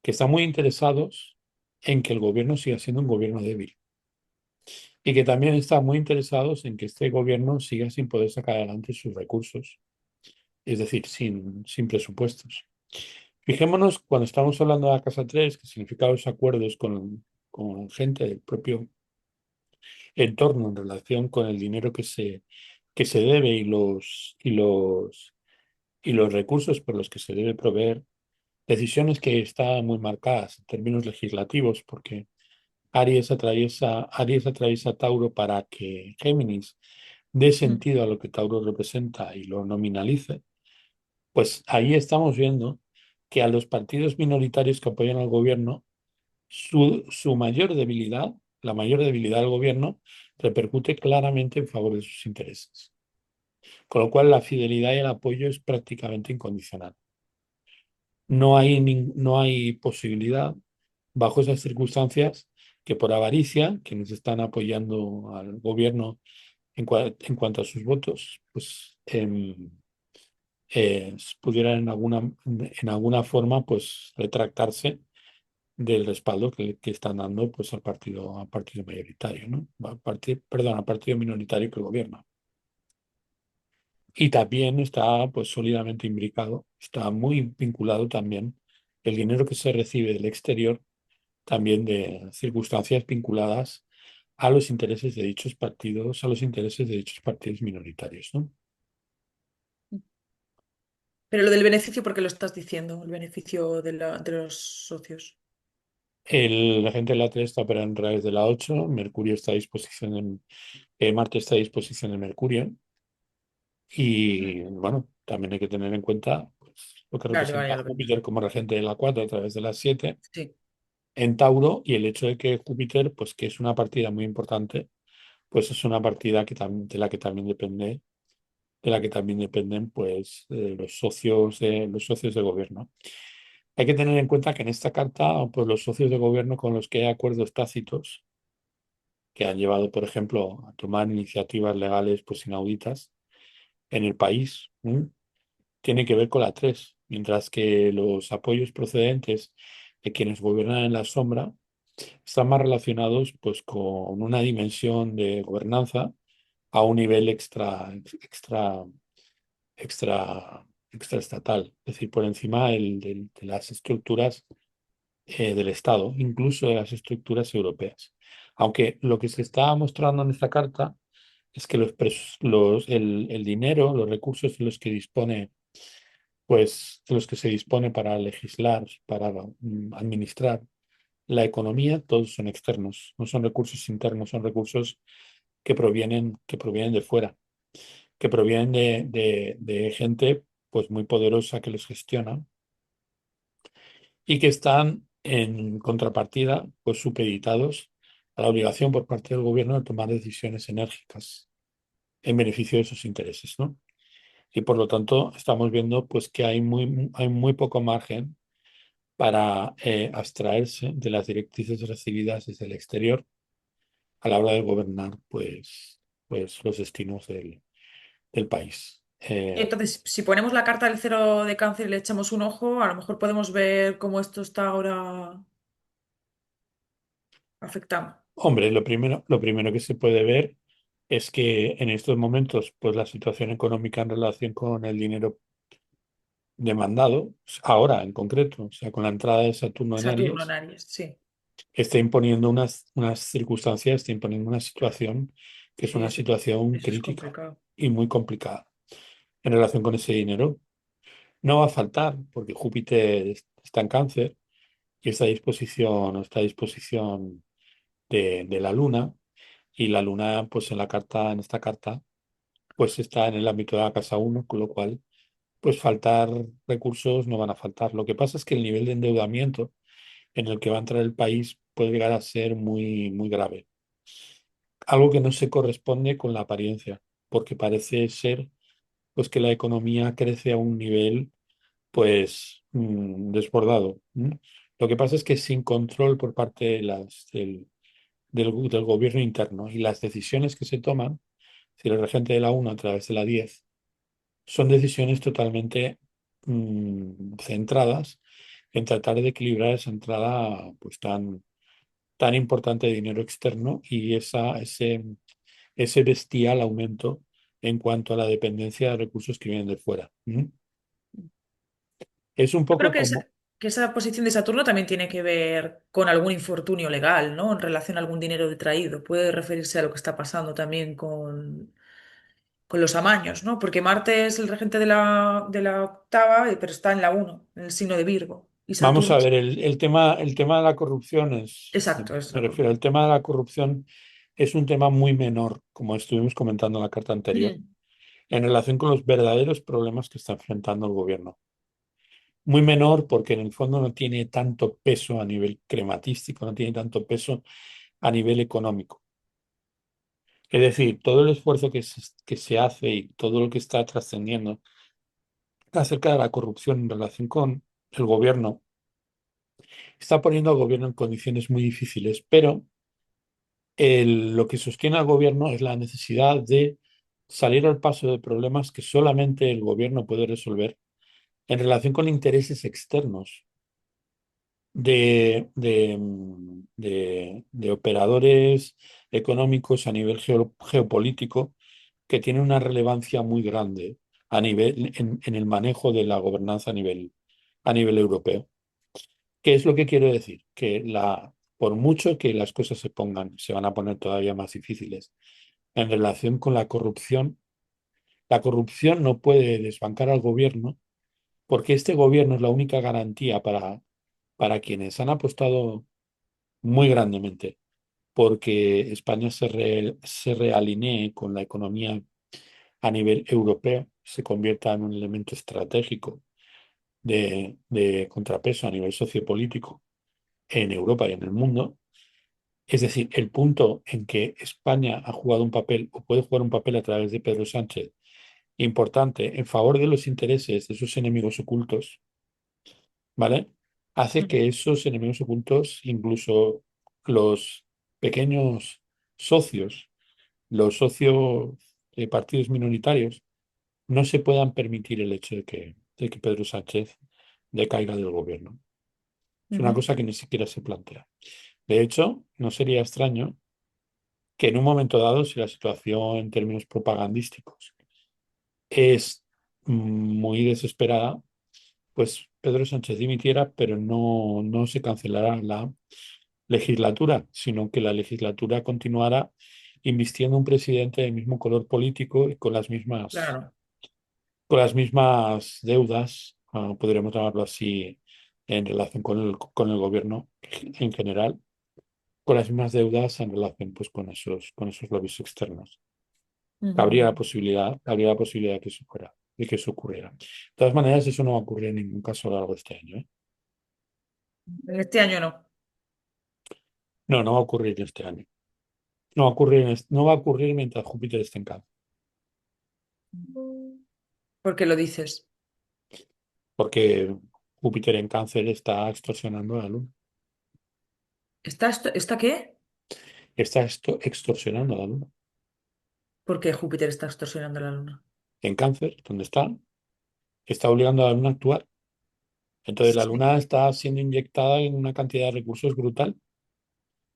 que están muy interesados en que el gobierno siga siendo un gobierno débil y que también están muy interesados en que este gobierno siga sin poder sacar adelante sus recursos, es decir, sin presupuestos. Fijémonos cuando estamos hablando de la Casa 3 que significa los acuerdos con gente del propio entorno en relación con el dinero que se debe y los recursos por los que se debe proveer, decisiones que están muy marcadas en términos legislativos, porque Aries atraviesa Tauro para que Géminis dé mm. sentido a lo que Tauro representa y lo nominalice, pues ahí estamos viendo que a los partidos minoritarios que apoyan al gobierno, su mayor debilidad, la mayor debilidad del gobierno, repercute claramente en favor de sus intereses. Con lo cual la fidelidad y el apoyo es prácticamente incondicional. No hay posibilidad, bajo esas circunstancias, que por avaricia, quienes están apoyando al gobierno en cuanto a sus votos, pues pudieran en alguna forma pues retractarse del respaldo que están dando pues al partido mayoritario, ¿no? Perdón, al partido minoritario que gobierna. Y también está pues sólidamente imbricado, está muy vinculado también el dinero que se recibe del exterior, también de circunstancias vinculadas a los intereses de dichos partidos, a los intereses de dichos partidos minoritarios, ¿no? Pero lo del beneficio, ¿por qué lo estás diciendo? El beneficio de los socios. La gente de la 3 está operando a través de la 8, Mercurio está a disposición Marte está a disposición de Mercurio, Mm. y bueno, también hay que tener en cuenta pues, lo que Vale, vale, representa ya lo veo. Júpiter como regente de la 4 a través de la 7 Sí. en Tauro, y el hecho de que Júpiter, pues que es una partida muy importante, pues es una partida de la que también dependen pues los socios de gobierno. Hay que tener en cuenta que en esta carta pues los socios de gobierno con los que hay acuerdos tácitos que han llevado, por ejemplo, a tomar iniciativas legales pues inauditas en el país, tiene que ver con la 3, mientras que los apoyos procedentes de quienes gobiernan en la sombra están más relacionados pues con una dimensión de gobernanza a un nivel extraestatal, es decir, por encima de las estructuras del Estado, incluso de las estructuras europeas. Aunque lo que se está mostrando en esta carta es que el dinero, los recursos de los que se dispone para legislar, para administrar la economía, todos son externos, no son recursos internos, son recursos que provienen de fuera, que provienen de gente pues muy poderosa que los gestiona y que están en contrapartida pues supeditados a la obligación por parte del gobierno de tomar decisiones enérgicas en beneficio de sus intereses, ¿no? Y por lo tanto estamos viendo pues que hay muy poco margen para abstraerse de las directrices recibidas desde el exterior a la hora de gobernar pues los destinos del país. Entonces, si ponemos la carta del cero de cáncer y le echamos un ojo, a lo mejor podemos ver cómo esto está ahora. afectando. Hombre, lo primero que se puede ver es que en estos momentos, pues la situación económica en relación con el dinero demandado, ahora en concreto, o sea, con la entrada de Saturno en Saturno en Aries, Aries, sí. está imponiendo unas circunstancias, está imponiendo una situación que es Sí, una situación eso es crítica complicado. y muy complicada en relación con ese dinero. No va a faltar, porque Júpiter está en Cáncer y está a disposición de la Luna, y la Luna, pues en esta carta, pues está en el ámbito de la casa uno, con lo cual, pues faltar recursos no van a faltar. Lo que pasa es que el nivel de endeudamiento en el que va a entrar el país puede llegar a ser muy, muy grave. Algo que no se corresponde con la apariencia, porque parece ser pues que la economía crece a un nivel pues desbordado. Lo que pasa es que sin control por parte del gobierno interno, y las decisiones que se toman, si el regente de la 1 a través de la 10, son decisiones totalmente centradas en tratar de equilibrar esa entrada pues tan importante de dinero externo y ese bestial aumento en cuanto a la dependencia de recursos que vienen de fuera. Es un Yo creo poco como, que esa posición de Saturno también tiene que ver con algún infortunio legal, ¿no? En relación a algún dinero detraído. Puede referirse a lo que está pasando también con los amaños, ¿no? Porque Marte es el regente de la octava, pero está en la uno, en el signo de Virgo. Y vamos Saturno. a ver, el tema de la corrupción Exacto, es me la refiero, correcta. el tema de la corrupción es un tema muy menor, como estuvimos comentando en la carta anterior, Mm. en relación con los verdaderos problemas que está enfrentando el gobierno. Muy menor porque en el fondo no tiene tanto peso a nivel crematístico, no tiene tanto peso a nivel económico. Es decir, todo el esfuerzo que se hace y todo lo que está trascendiendo acerca de la corrupción en relación con el gobierno está poniendo al gobierno en condiciones muy difíciles, pero lo que sostiene al gobierno es la necesidad de salir al paso de problemas que solamente el gobierno puede resolver en relación con intereses externos de operadores económicos a nivel geopolítico que tienen una relevancia muy grande en el manejo de la gobernanza a nivel europeo. ¿Qué es lo que quiero decir? Que por mucho que las cosas se van a poner todavía más difíciles en relación con la corrupción no puede desbancar al gobierno, porque este gobierno es la única garantía para quienes han apostado muy grandemente porque España se realinee con la economía a nivel europeo, se convierta en un elemento estratégico de contrapeso a nivel sociopolítico en Europa y en el mundo. Es decir, el punto en que España ha jugado un papel o puede jugar un papel a través de Pedro Sánchez importante en favor de los intereses de sus enemigos ocultos, ¿vale? Hace Mm. que esos enemigos ocultos, incluso los pequeños socios, los socios de partidos minoritarios, no se puedan permitir el hecho de que Pedro Sánchez decaiga del gobierno. Es una Ujú. cosa que ni siquiera se plantea. De hecho, no sería extraño que en un momento dado, si la situación en términos propagandísticos es muy desesperada, pues Pedro Sánchez dimitiera, pero no se cancelara la legislatura, sino que la legislatura continuara invistiendo un presidente del mismo color político y Claro. con las mismas deudas, podríamos llamarlo así, en relación con el gobierno en general, con las mismas deudas en relación pues, con esos lobbies externos. Ujú, ujú. Habría la posibilidad de que eso ocurriera. De todas maneras, eso no va a ocurrir en ningún caso a lo largo de este año, ¿eh? En este año no. No, no va a ocurrir este año. No va a ocurrir mientras Júpiter esté en Cáncer, ¿Por qué lo dices? porque Júpiter en Cáncer está extorsionando a la Luna. ¿Está qué? Está extorsionando a la Luna. ¿Por qué Júpiter está extorsionando a la Luna? En Cáncer, donde está obligando a la Luna a actuar. Entonces la Sí. Luna está siendo inyectada en una cantidad de recursos brutal.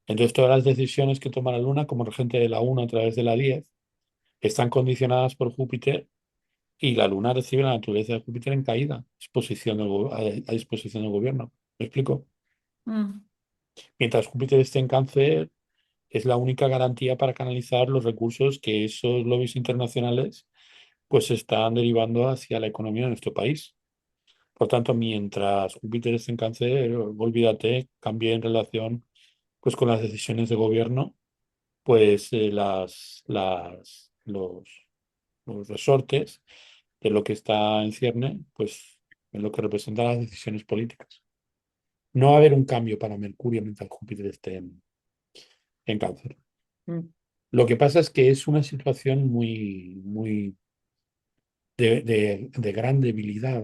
Entonces, todas las decisiones que toma la Luna como regente de la 1 a través de la 10 están condicionadas por Júpiter y la Luna recibe la naturaleza de Júpiter en caída, a disposición del gobierno. ¿Me explico? Mm. Mientras Júpiter esté en Cáncer, es la única garantía para canalizar los recursos que esos lobbies internacionales pues están derivando hacia la economía de nuestro país. Por tanto, mientras Júpiter esté en Cáncer, olvídate, cambie en relación pues con las decisiones de gobierno, pues los resortes de lo que está en cierne, pues en lo que representan las decisiones políticas. No va a haber un cambio para Mercurio mientras Júpiter esté en Cáncer. Mm. Lo que pasa es que es una situación muy de gran debilidad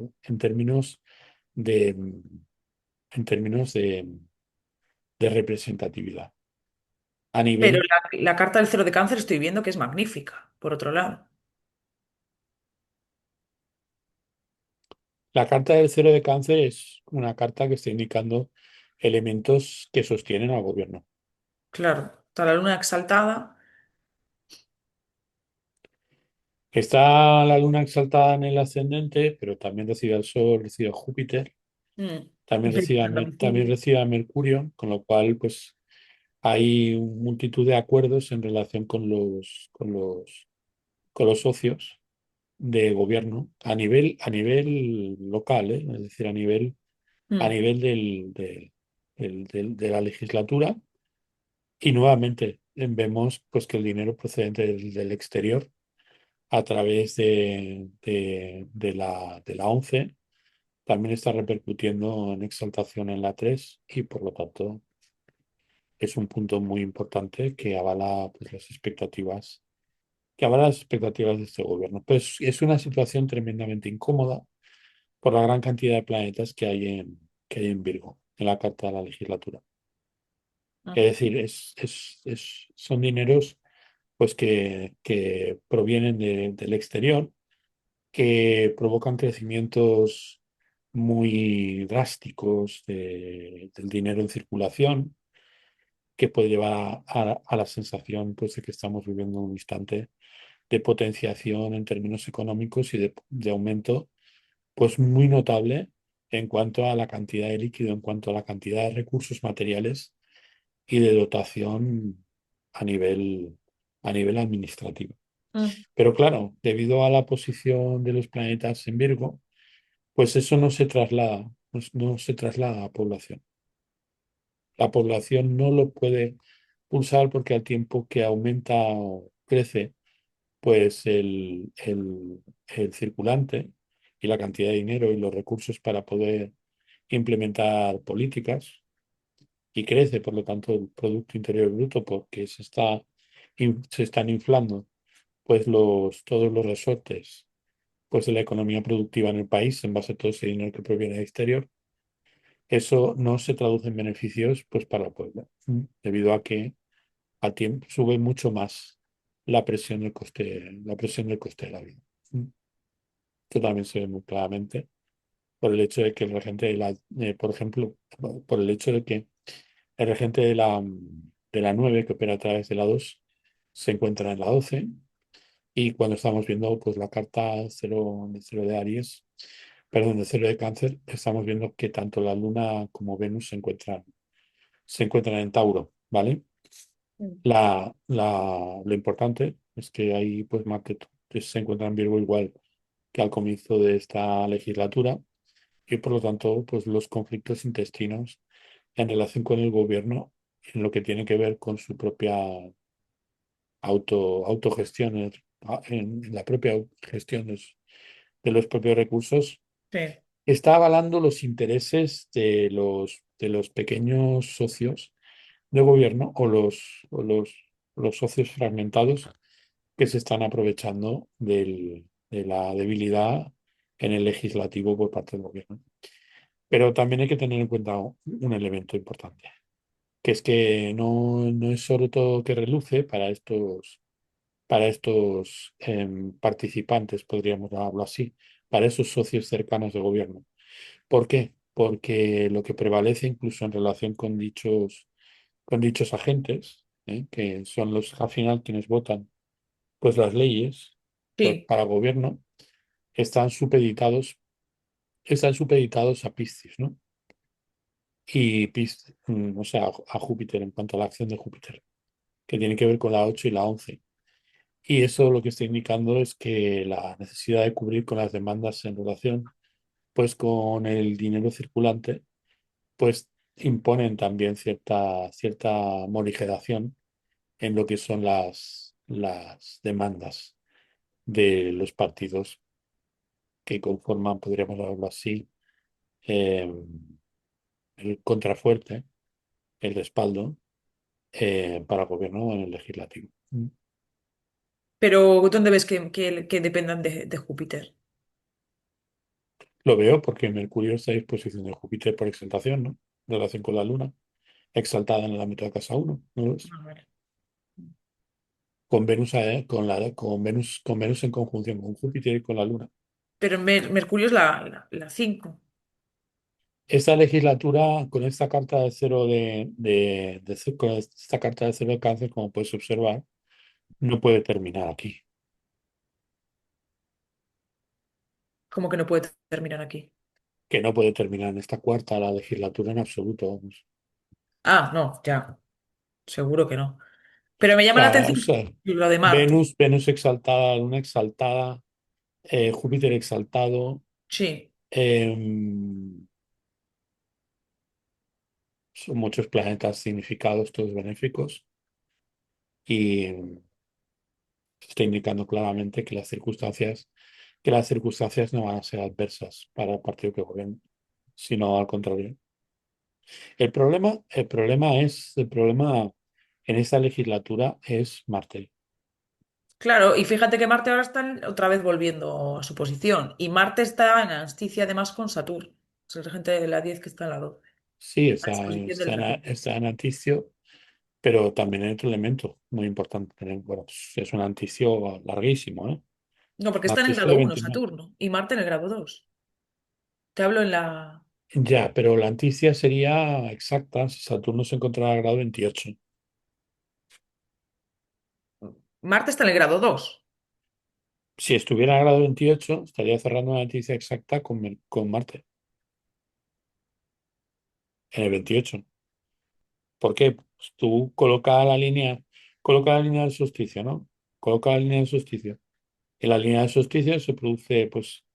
de, en términos de representatividad. A Pero nivel, la carta del cero de cáncer estoy viendo que es magnífica, por otro lado. la carta del cero de cáncer es una carta que está indicando elementos que sostienen al gobierno. Claro, está la luna exaltada. Está la luna exaltada en el ascendente, pero también recibe al Sol, recibe a Júpiter, Mm. también recibe a Mercurio, con lo cual, pues, hay multitud de acuerdos en relación con los socios de gobierno a nivel local, ¿eh? Es decir, a Mm. nivel de la legislatura. Y nuevamente vemos pues, que el dinero procedente del exterior a través de la 11 también está repercutiendo en exaltación en la 3 y por lo tanto es un punto muy importante que avala pues, que avala las expectativas de este gobierno. Pues es una situación tremendamente incómoda por la gran cantidad de planetas que hay en Virgo, en la carta de la legislatura. Mm. Es decir, son dineros pues que provienen del exterior, que provocan crecimientos muy drásticos del dinero en circulación, que puede llevar a la sensación pues, de que estamos viviendo un instante de potenciación en términos económicos y de aumento pues, muy notable en cuanto a la cantidad de líquido, en cuanto a la cantidad de recursos materiales y de dotación a a nivel administrativo. Mm. Pero claro, debido a la posición de los planetas en Virgo, pues eso no se traslada a población. La población no lo puede pulsar porque al tiempo que aumenta o crece, pues el circulante y la cantidad de dinero y los recursos para poder implementar políticas y crece, por lo tanto, el Producto Interior Bruto porque se están inflando pues todos los resortes pues de la economía productiva en el país en base a todo ese dinero que proviene del exterior, eso no se traduce en beneficios pues para el pueblo, debido a que al tiempo sube mucho más la presión del coste de la vida. ¿Mm? Esto también se ve muy claramente por el hecho de que el regente por ejemplo, por el hecho de que el regente de la 9 que opera a través de la 2 se encuentra en la 12 y cuando estamos viendo pues la carta cero de Aries, perdón, de cero de Cáncer, estamos viendo que tanto la Luna como Venus se encuentran en Tauro, ¿vale? Mm. Lo importante es que ahí pues Marte se encuentra en Virgo igual que al comienzo de esta legislatura y por lo tanto pues los conflictos intestinos en relación con el gobierno en lo que tiene que ver con su propia autogestión, en la propia gestión de los propios recursos, Sí. está avalando los intereses de los pequeños socios de gobierno los socios fragmentados que se están aprovechando de la debilidad en el legislativo por parte del gobierno. Pero también hay que tener en cuenta un elemento importante, que es que no es solo todo que reluce para estos participantes, podríamos hablarlo así, para esos socios cercanos de gobierno. ¿Por qué? Porque lo que prevalece incluso en relación con dichos agentes, que son los al final quienes votan pues las leyes Sí, para gobierno, están supeditados, están supeditados a Piscis, ¿no? Y o sea, a Júpiter en cuanto a la acción de Júpiter, que tiene que ver con la 8 y la 11. Y eso lo que está indicando es que la necesidad de cubrir con las demandas en relación pues con el dinero circulante, pues imponen también cierta morigeración en lo que son las demandas de los partidos que conforman, podríamos hablarlo así, eh, el contrafuerte, el respaldo para el gobierno en el legislativo. pero ¿dónde ves que dependan de Júpiter? Lo veo porque Mercurio está a disposición de Júpiter por exaltación, ¿no? En relación con la Luna, exaltada en el ámbito de casa uno, ¿no lo ves? Ah, vale. Con Venus, con Venus en conjunción con Júpiter y con la Luna. Pero Mercurio es la 5. Esta legislatura, con esta carta de cero con esta carta de cero de cáncer, como puedes observar, no puede terminar aquí. ¿Cómo que no puede terminar aquí? Que no puede terminar en esta cuarta la legislatura en absoluto. Vamos. Ah, no, ya, seguro que no. Pero me llama la O atención sea, lo de Marte. Venus exaltada, Luna exaltada, Júpiter exaltado. Sí. em, Son muchos planetas significados, todos benéficos, y está indicando claramente que las circunstancias no van a ser adversas para el partido que gobierna, sino al contrario. El problema en esta legislatura es Marte. Claro, y fíjate que Marte ahora está otra vez volviendo a su posición. Y Marte está en asticia además con Saturno. Es el regente de la 10 que está en la 12. Sí, A disposición del Saturno. está en anticio, pero también hay otro elemento muy importante tener. Bueno, pues es un anticio larguísimo, ¿eh? No, porque está en el Anticio de grado 1, 29. Saturno, y Marte en el grado 2. Te hablo en la... Ya, pero la anticia sería exacta si Saturno se encontrara a grado 28. Marte está en el grado 2. Si estuviera a grado 28, estaría cerrando una noticia exacta con Marte en el 28. ¿Por qué? Pues tú coloca la línea del solsticio, ¿no? Coloca la línea del solsticio. En la línea del solsticio se produce, pues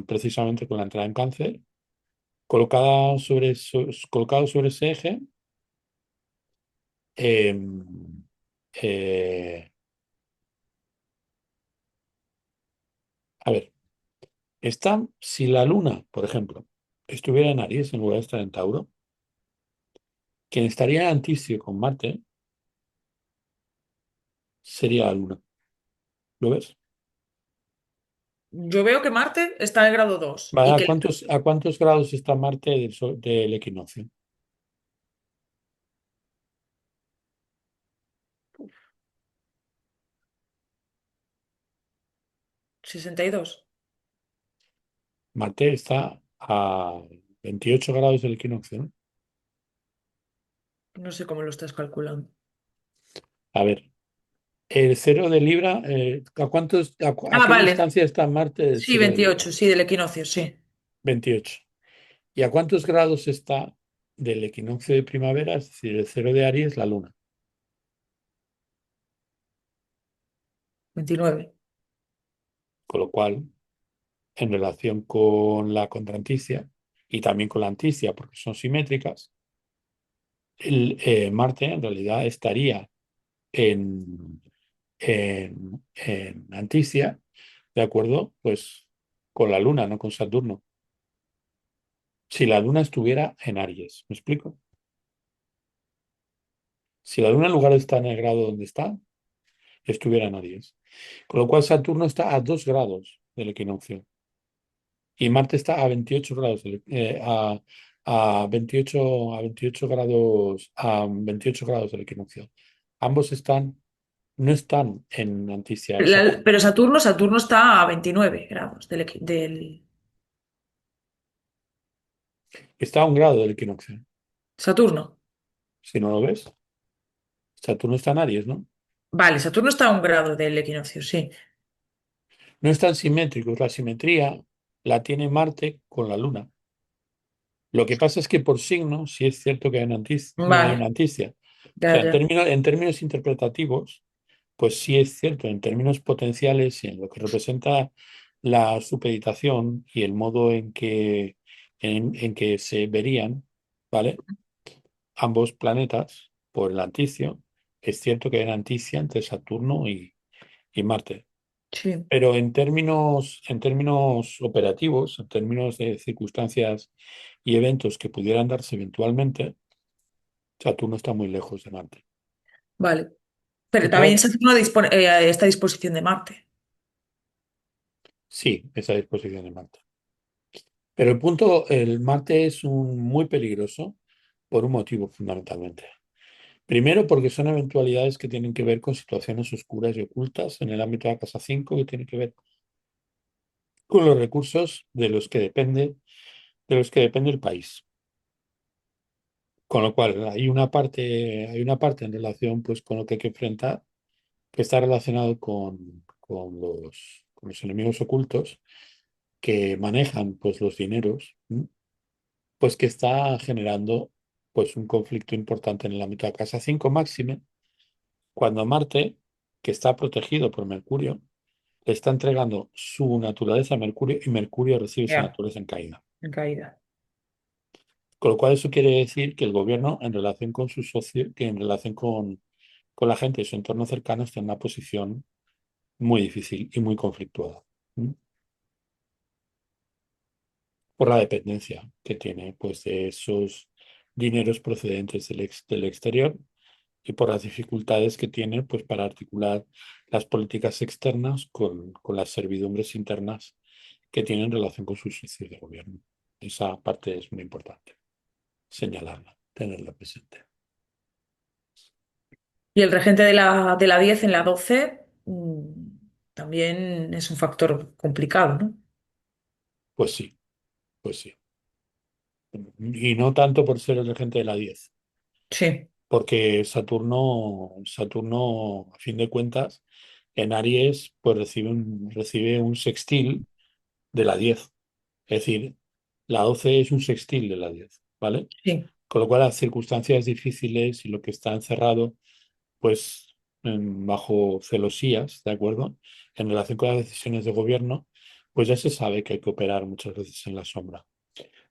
precisamente con la entrada en cáncer, colocado sobre ese eje, eh, eh, a ver, si la luna, por ejemplo, estuviera en Aries en lugar de estar en Tauro, quien estaría en anticio con Marte sería la luna. ¿Lo ves? Yo veo que Marte está en el grado 2 ¿Vale? y ¿A que cuántos grados está Marte del equinoccio? 62. Marte está a 28 grados del equinoccio, ¿no? No sé cómo lo estás calculando. A ver, el cero de Libra, ¿a Ah, qué vale. distancia está Marte del Sí, cero de 28, Libra? sí, del equinoccio, sí. 28. ¿Y a cuántos grados está del equinoccio de primavera, es decir, el cero de Aries, la luna? 29. Con lo cual, en relación con la contranticia y también con la anticia, porque son simétricas, Marte en realidad estaría en, en Anticia, ¿de acuerdo? Pues con la Luna, no con Saturno. Si la Luna estuviera en Aries, ¿me explico? Si la Luna en lugar de estar en el grado donde está, estuviera en Aries. Con lo cual Saturno está a 2 grados del equinoccio y Marte está a 28 grados, a 28 grados del equinoccio. Ambos no están en Anticia. Pero Saturno está a 29 grados del Está a 1 grado del equinoccio. Saturno. si no lo ves. Saturno está en Aries, ¿no? Vale, Saturno está a un grado del equinoccio, sí. No están simétricos. La simetría la tiene Marte con la Luna. Lo que pasa es que por signo sí es cierto que hay una Vale, anticia. O ya, sea, ya. en términos interpretativos, pues sí es cierto, en términos potenciales y en lo que representa la supeditación y el modo en que se verían, ¿vale? Ambos planetas por el anticio, es cierto que hay una anticia entre Saturno y Marte. Sí, Pero en términos operativos, en términos de circunstancias y eventos que pudieran darse eventualmente, Saturno está muy lejos de Marte. vale. De Pero también todas, Saturno está a disposición de Marte. sí, esa disposición de Marte. Pero el Marte es muy peligroso por un motivo fundamentalmente. Primero, porque son eventualidades que tienen que ver con situaciones oscuras y ocultas en el ámbito de la casa 5 que tiene que ver con los recursos de los que depende el país. Con lo cual, hay una parte en relación pues, con lo que hay que enfrentar que está relacionado con los enemigos ocultos que manejan pues, los dineros, ¿m? Pues que está generando pues, un conflicto importante en el ámbito de la casa 5 máxime, cuando Marte, que está protegido por Mercurio, le está entregando su naturaleza a Mercurio y Mercurio recibe esa Ya, naturaleza en caída. en caída. Con lo cual eso quiere decir que el gobierno, en relación con sus socios, que en relación con la gente de su entorno cercano, está en una posición muy difícil y muy conflictuada. ¿M? Por la dependencia que tiene pues, de esos dineros procedentes del exterior y por las dificultades que tiene pues, para articular las políticas externas con las servidumbres internas que tiene en relación con sus socios de gobierno. Esa parte es muy importante, señalarla, tenerla presente. Y el regente de la 10 en la 12 también es un factor complicado, ¿no? Pues sí, pues sí. Y no tanto por ser el regente de la 10 Sí, porque Saturno, a fin de cuentas, en Aries, pues recibe un sextil de la 10. Es decir, la 12 es un sextil de la 10, ¿vale? sí. Con lo cual, las circunstancias difíciles y lo que está encerrado, pues bajo celosías, ¿de acuerdo? En relación con las decisiones de gobierno, pues ya se sabe que hay que operar muchas veces en la sombra.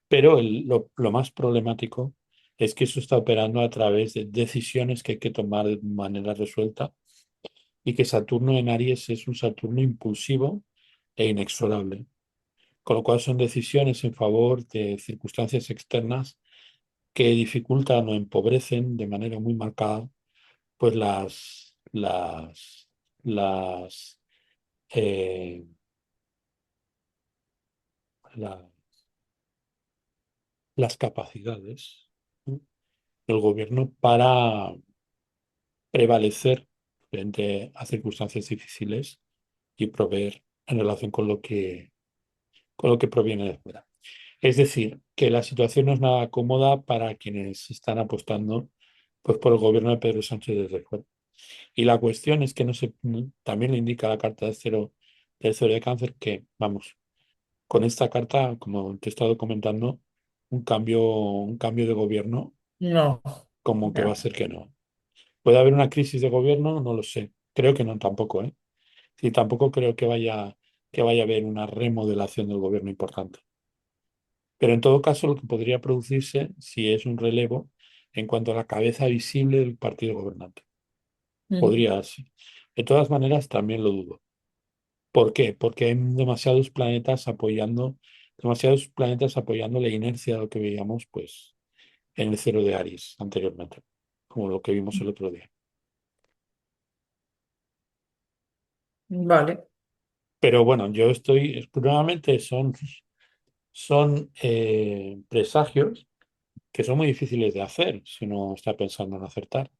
Pero lo más problemático es que eso está operando a través de decisiones que hay que tomar de manera resuelta y que Saturno en Aries es un Saturno impulsivo e inexorable, con lo cual son decisiones en favor de circunstancias externas que dificultan o empobrecen de manera muy marcada pues las, eh, la- las capacidades, ¿no? del gobierno para prevalecer frente a circunstancias difíciles y proveer en relación con lo que proviene de fuera. Es decir, que la situación no es nada cómoda para quienes están apostando pues, por el gobierno de Pedro Sánchez desde fuera. Y la cuestión es que también le indica la carta del cero de cáncer que, vamos, con esta carta, como te he estado comentando, un cambio de gobierno No, como que va a ya. ser que no. ¿Puede haber una crisis de gobierno? No lo sé. Creo que no tampoco, ¿eh? Sí, tampoco creo que vaya a haber una remodelación del gobierno importante. Pero en todo caso, lo que podría producirse si es un relevo en cuanto a la cabeza visible del partido gobernante. Mm, Podría ser. De todas maneras, también lo dudo. ¿Por qué? Porque hay demasiados planetas apoyando la inercia de lo que veíamos, pues, en el cero de Aries anteriormente, como lo que vimos el otro día. vale, Pero bueno, nuevamente son presagios que son muy difíciles de hacer si uno está pensando en acertar,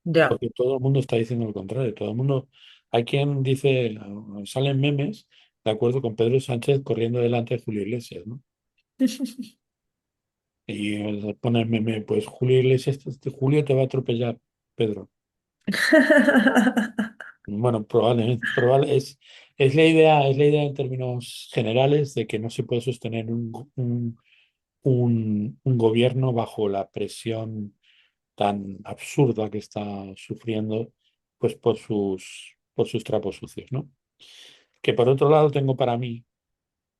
ya. porque todo el mundo está diciendo lo contrario, todo el mundo, hay quien dice, salen memes de acuerdo con Pedro Sánchez corriendo delante de Julio Iglesias, ¿no? Y pone el meme, pues Julio Iglesias, Julio te va a atropellar, Pedro. Bueno, probablemente, es la idea en términos generales de que no se puede sostener un gobierno bajo la presión tan absurda que está sufriendo, pues por sus trapos sucios, ¿no? Que por otro lado tengo para mí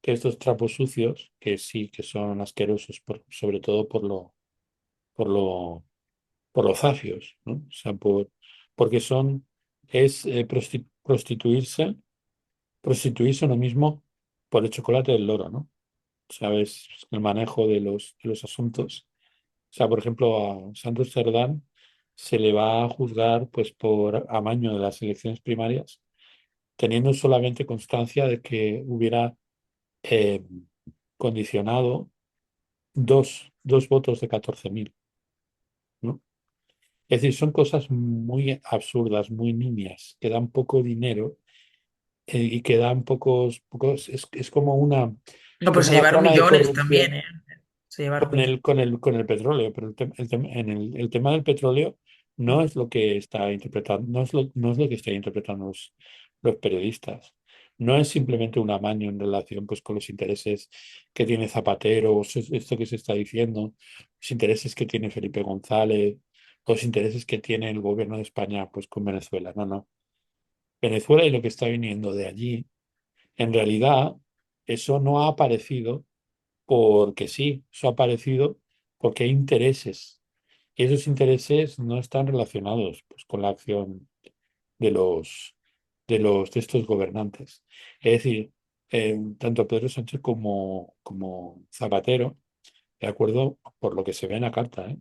que estos trapos sucios, que sí que son asquerosos, sobre todo por lo, por los zafios, ¿no? O sea, porque es prostituirse uno mismo por el chocolate del loro, ¿no? Sabes, el manejo de los asuntos. O sea, por ejemplo, a Santos Cerdán se le va a juzgar pues por amaño de las elecciones primarias, teniendo solamente constancia de que hubiera eh, condicionado dos votos de 14.000, ¿no? Es decir, son cosas muy absurdas, muy niñas, que dan poco dinero y que dan es como No, pues como se una llevaron trama de millones también, corrupción ¿eh? Se llevaron con millones. el petróleo, pero el tema del petróleo no Mm. es lo que está interpretando, no es lo que están interpretando los periodistas. No es simplemente un amaño en relación pues, con los intereses que tiene Zapatero, o esto que se está diciendo, los intereses que tiene Felipe González, los intereses que tiene el gobierno de España pues, con Venezuela. No, no. Venezuela y lo que está viniendo de allí, en realidad, eso no ha aparecido porque sí, eso ha aparecido porque hay intereses. Y esos intereses no están relacionados pues, con la acción de de estos gobernantes. Es decir, tanto Pedro Sánchez como Zapatero, de acuerdo por lo que se ve en la carta,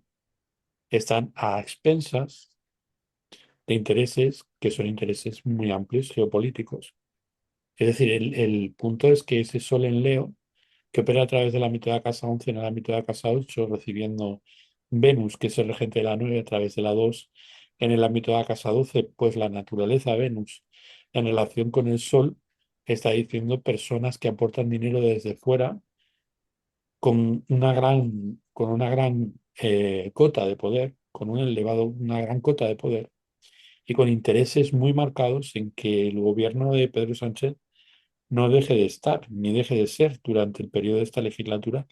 están a expensas de intereses que son intereses muy amplios geopolíticos. Es decir, el punto es que ese sol en Leo que opera a través del ámbito de la casa 11 en el ámbito de la casa 8 recibiendo Venus, que es el regente de la 9 a través de la 2 en el ámbito de la casa 12 pues la naturaleza Venus en relación con el Sol está diciendo personas que aportan dinero desde fuera con una gran cota de poder, una gran cota de poder y con intereses muy marcados en que el gobierno de Pedro Sánchez no deje de estar ni deje de ser durante el periodo de esta legislatura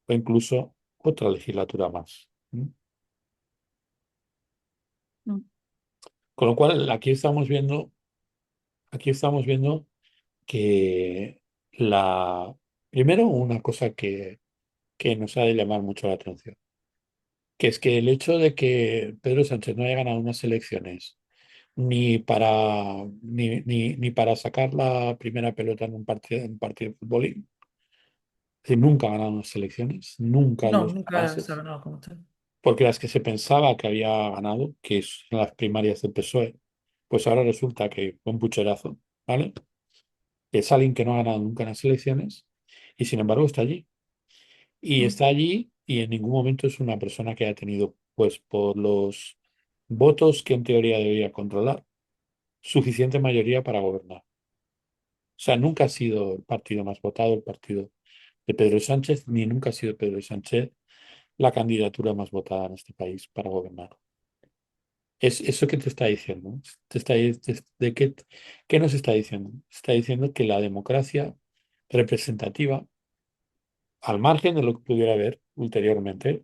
o incluso otra legislatura más. ¿Mm? Mm. Con lo cual, aquí estamos viendo que primero una cosa que nos ha de llamar mucho la atención, que es que el hecho de que Pedro Sánchez no haya ganado unas elecciones ni para sacar la primera pelota en un partido de fútbol, es decir, nunca ha ganado unas elecciones, nunca en No, los nunca se ha países. ganado como tal. Porque las que se pensaba que había ganado, que son las primarias del PSOE, pues ahora resulta que fue un pucherazo, ¿vale? Es alguien que no ha ganado nunca en las elecciones y sin embargo está allí. Y Mm. está allí y en ningún momento es una persona que haya tenido, pues por los votos que en teoría debería controlar, suficiente mayoría para gobernar. O sea, nunca ha sido el partido más votado, el partido de Pedro Sánchez, ni nunca ha sido Pedro Sánchez la candidatura más votada en este país para gobernar. Es eso que te está diciendo. ¿Qué nos está diciendo? Está diciendo que la democracia representativa, al margen de lo que pudiera haber ulteriormente,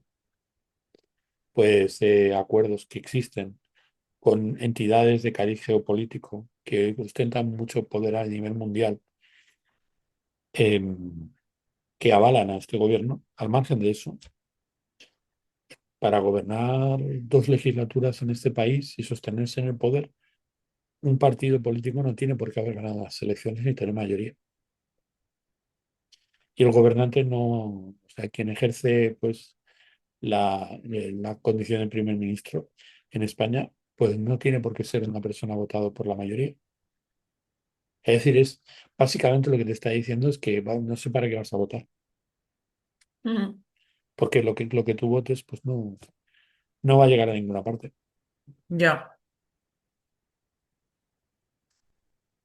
pues de acuerdos que existen con entidades de cariz geopolítico que ostentan mucho poder a nivel mundial, em, que avalan a este gobierno, al margen de eso, para gobernar 2 legislaturas en este país y sostenerse en el poder, un partido político no tiene por qué haber ganado las elecciones ni tener mayoría. Y el gobernante no, o sea, quien ejerce pues la condición de primer ministro en España, pues no tiene por qué ser una persona votada por la mayoría. Es decir, básicamente lo que te está diciendo es que no sé para qué vas a votar, Mm. porque lo que tú votes pues no va a llegar a ninguna parte. Ya.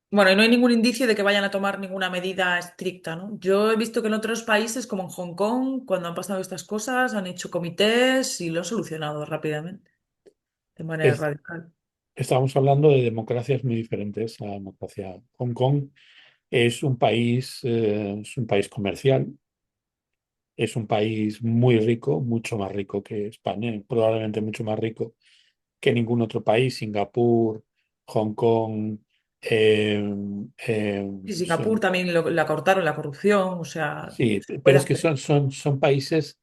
Bueno, y no hay ningún indicio de que vayan a tomar ninguna medida estricta, ¿no? Yo he visto que en otros países, como en Hong Kong, cuando han pasado estas cosas, han hecho comités y lo han solucionado rápidamente, de manera Es, radical. estamos hablando de democracias muy diferentes a la democracia. Hong Kong es un país comercial, es un país muy rico, mucho más rico que España, y probablemente mucho más rico que ningún otro país. Singapur, Hong Kong, eh, eh, Y Singapur son, también la cortaron la corrupción, o sea, sí, pero puede es que hacer. son países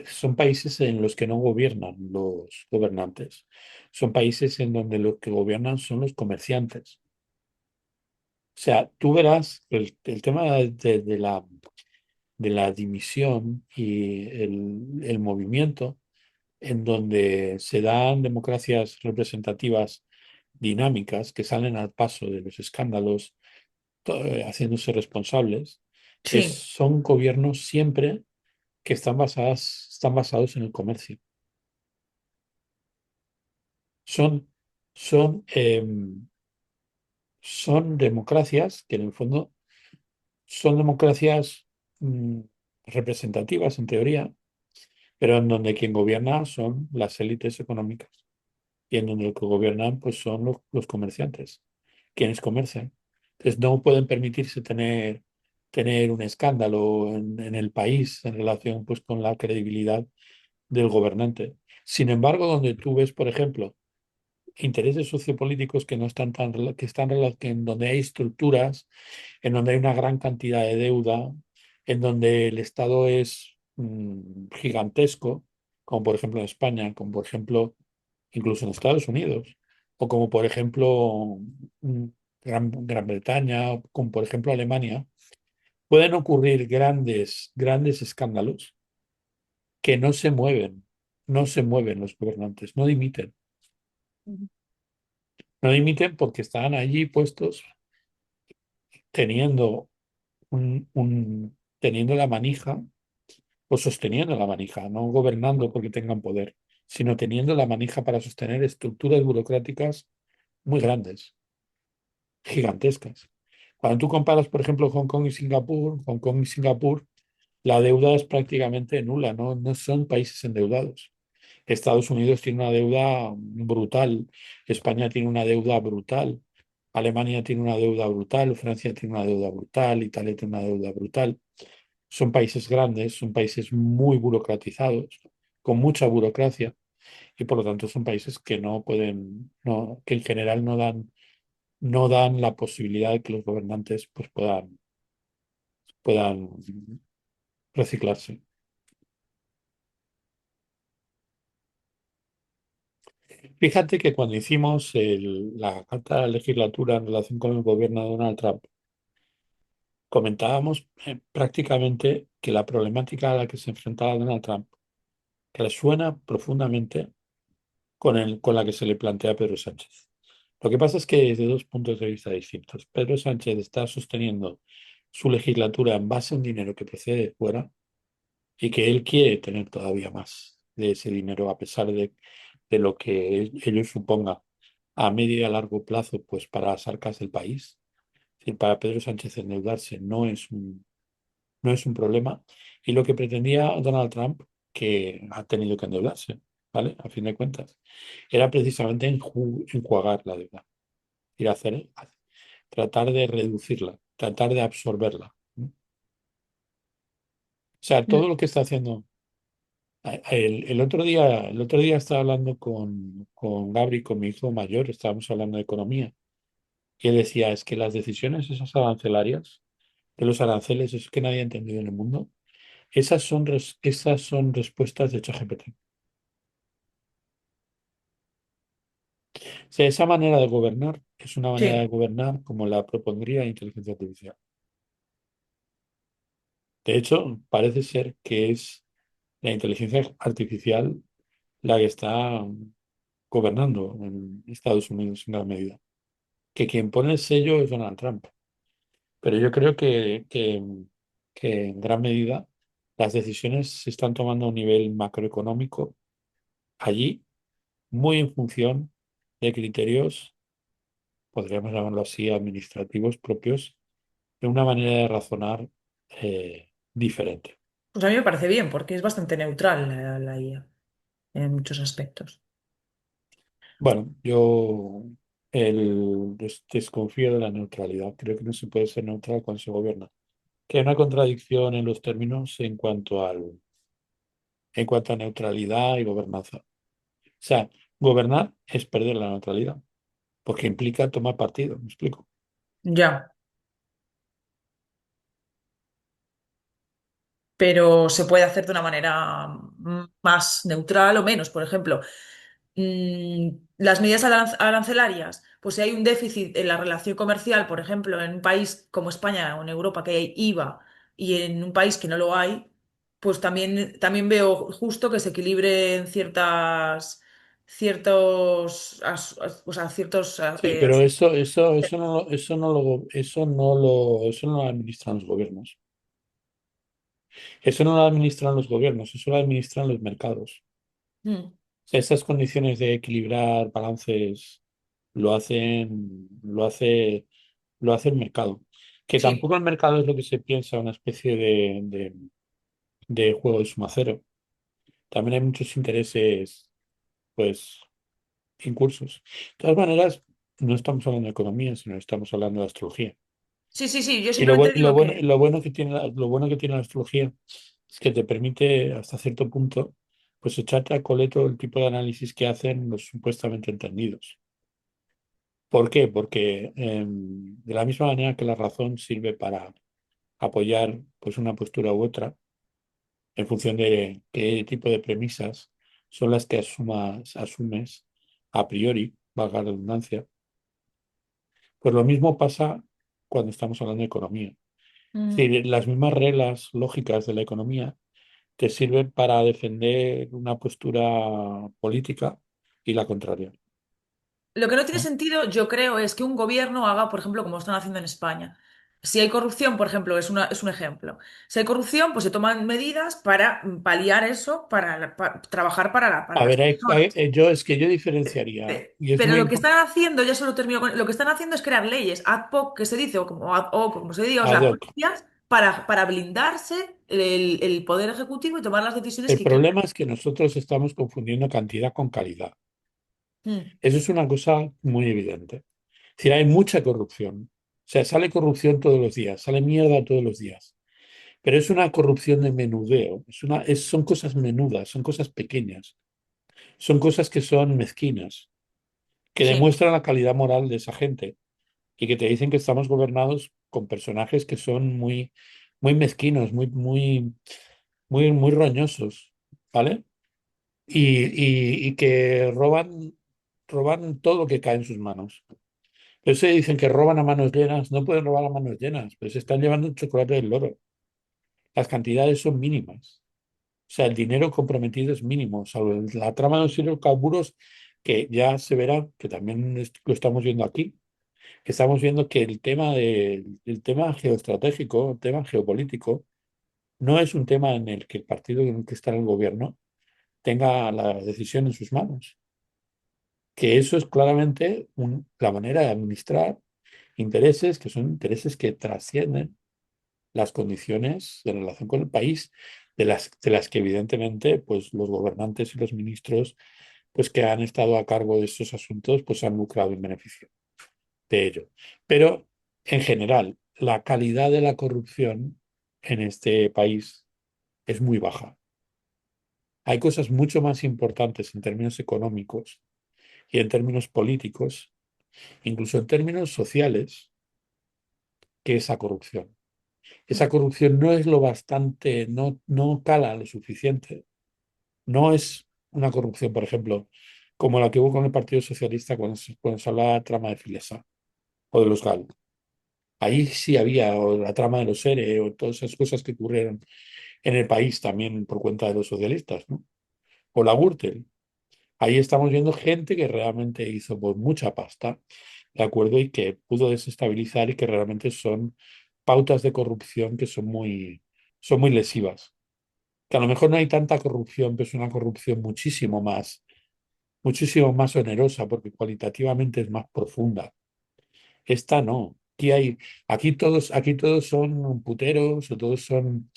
son países en los que no gobiernan los gobernantes. Son países en donde los que gobiernan son los comerciantes. O sea, tú verás el tema de la dimisión y el movimiento en donde se dan democracias representativas dinámicas que salen al paso de los escándalos, haciéndose responsables, Sí. son gobiernos siempre que están basados en el comercio. Son, son, son democracias que en el fondo son democracias mm, representativas en teoría, pero en donde quien gobierna son las élites económicas y en donde lo que gobiernan pues son los comerciantes, quienes comercian. Entonces no pueden permitirse tener un escándalo en el país en relación pues con la credibilidad del gobernante. Sin embargo, donde tú ves, por ejemplo, intereses sociopolíticos que no están que están que en donde hay estructuras, en donde hay una gran cantidad de deuda, en donde el Estado es gigantesco, como por ejemplo en España, como por ejemplo incluso en Estados Unidos, o como por ejemplo mm, Gran Bretaña, o como por ejemplo Alemania, pueden ocurrir grandes escándalos que no se mueven los gobernantes, no dimiten. No dimiten porque están allí puestos teniendo teniendo la manija o sosteniendo la manija, no gobernando porque tengan poder, sino teniendo la manija para sostener estructuras burocráticas muy grandes, gigantescas. Cuando tú comparas, por ejemplo, Hong Kong y Singapur, la deuda es prácticamente nula, ¿no? No son países endeudados. Estados Unidos tiene una deuda brutal, España tiene una deuda brutal, Alemania tiene una deuda brutal, Francia tiene una deuda brutal, Italia tiene una deuda brutal. Son países grandes, son países muy burocratizados, con mucha burocracia, y por lo tanto son países que no pueden, no, que en general no dan la posibilidad de que los gobernantes pues, puedan reciclarse. Fíjate que cuando hicimos la carta de la legislatura en relación con el gobierno de Donald Trump, comentábamos prácticamente que la problemática a la que se enfrentaba Donald Trump resuena profundamente con la que se le plantea a Pedro Sánchez. Lo que pasa es que desde dos puntos de vista distintos. Pedro Sánchez está sosteniendo su legislatura en base a un dinero que procede de fuera y que él quiere tener todavía más de ese dinero a pesar de lo que ello suponga a medio y a largo plazo pues para las arcas del país. Es decir, para Pedro Sánchez endeudarse no es un problema. Y lo que pretendía Donald Trump, que ha tenido que endeudarse, ¿vale? A fin de cuentas, era precisamente enjuagar la deuda, ir a tratar de reducirla, tratar de absorberla. ¿No? O sea, todo lo que está haciendo. El otro día estaba hablando con Gabri, con mi hijo mayor, estábamos hablando de economía, y él decía, es que las decisiones esas arancelarias, de los aranceles, es que nadie ha entendido en el mundo. Esas son respuestas de ChatGPT. O sea, esa manera de gobernar es una manera de Sí. gobernar como la propondría la inteligencia artificial. De hecho, parece ser que es la inteligencia artificial la que está gobernando en Estados Unidos en gran medida. Que quien pone el sello es Donald Trump. Pero yo creo que en gran medida las decisiones se están tomando a un nivel macroeconómico allí, muy en función de criterios podríamos llamarlo así, administrativos propios, de una manera de razonar diferente. Pues a mí me parece bien, porque es bastante neutral la IA en muchos aspectos. Bueno, desconfío de la neutralidad. Creo que no se puede ser neutral cuando se gobierna. Que hay una contradicción en los términos en cuanto a neutralidad y gobernanza. O sea, gobernar es perder la neutralidad, porque implica tomar partido, ¿me explico? Ya, pero se puede hacer de una manera más neutral o menos. Por ejemplo, las medidas arancelarias, pues si hay un déficit en la relación comercial, por ejemplo, en un país como España o en Europa que hay IVA y en un país que no lo hay, pues también veo justo que se equilibren o sea, ciertos Sí, pero eso no lo administran los gobiernos. Eso no lo administran los gobiernos, eso lo administran los mercados. Mm, O sea, estas condiciones de equilibrar balances lo hace el mercado. Que sí, tampoco el mercado es lo que se piensa, una especie de juego de suma cero. También hay muchos intereses, pues, incursos. De todas maneras, no estamos hablando de economía, sino estamos hablando de astrología. sí, sí, sí, yo Y simplemente digo que... lo bueno que tiene lo bueno que tiene la astrología es que te permite, hasta cierto punto, pues echarte a coleto el tipo de análisis que hacen los supuestamente entendidos. ¿Por qué? Porque de la misma manera que la razón sirve para apoyar pues una postura u otra, en función de qué tipo de premisas son las que asumes a priori, valga la redundancia, pues lo mismo pasa cuando estamos hablando de economía. Es mm, decir, las mismas reglas lógicas de la economía te sirven para defender una postura política y la contraria, Lo que no tiene ¿no? sentido, yo creo, es que un gobierno haga, por ejemplo, como están haciendo en España. Si hay corrupción, por ejemplo, es un ejemplo. Si hay corrupción, pues se toman medidas para paliar eso, para trabajar para A las ver, personas. es que yo diferenciaría, y es Pero muy lo que están haciendo, ya solo termino lo que están haciendo es crear leyes ad hoc, que se dice, o como ad hoc, o como se diga, o ad sea, hoc. propias para blindarse el poder ejecutivo y tomar las decisiones El que quieran. problema es que nosotros estamos confundiendo cantidad con calidad. Mm, Eso es una cosa muy evidente. Es decir, hay mucha corrupción. O sea, sale corrupción todos los días, sale mierda todos los días. Pero es una corrupción de menudeo. Son cosas menudas, son cosas pequeñas, son cosas que son mezquinas, que sí, demuestran la calidad moral de esa gente y que te dicen que estamos gobernados con personajes que son muy mezquinos, muy roñosos, ¿vale? Y que roban todo lo que cae en sus manos. Pero se dicen que roban a manos llenas, no pueden robar a manos llenas, pues se están llevando el chocolate del loro. Las cantidades son mínimas. O sea, el dinero comprometido es mínimo, salvo la trama de los hidrocarburos, que ya se verá, que también lo estamos viendo aquí, que estamos viendo que el tema geoestratégico, el tema geopolítico, no es un tema en el que el partido en el que está en el gobierno tenga la decisión en sus manos, que eso es claramente la manera de administrar intereses que son intereses que trascienden las condiciones de relación con el país, de las que evidentemente pues, los gobernantes y los ministros pues, que han estado a cargo de estos asuntos pues, han lucrado en beneficio de ello. Pero en general, la calidad de la corrupción en este país es muy baja. Hay cosas mucho más importantes en términos económicos y en términos políticos, incluso en términos sociales, que esa corrupción. Esa mm, corrupción no es lo bastante, no cala lo suficiente. No es una corrupción, por ejemplo, como la que hubo con el Partido Socialista cuando se hablaba de trama de Filesa o de los GAL. Ahí sí había o la trama de los ERE o todas esas cosas que ocurrieron en el país también por cuenta de los socialistas, ¿no? O la Gürtel. Ahí estamos viendo gente que realmente hizo pues, mucha pasta, ¿de acuerdo? Y que pudo desestabilizar y que realmente son pautas de corrupción que son muy lesivas. Que a lo mejor no hay tanta corrupción, pero es una corrupción muchísimo más onerosa porque cualitativamente es más profunda. Esta no. Aquí todos son puteros o todos son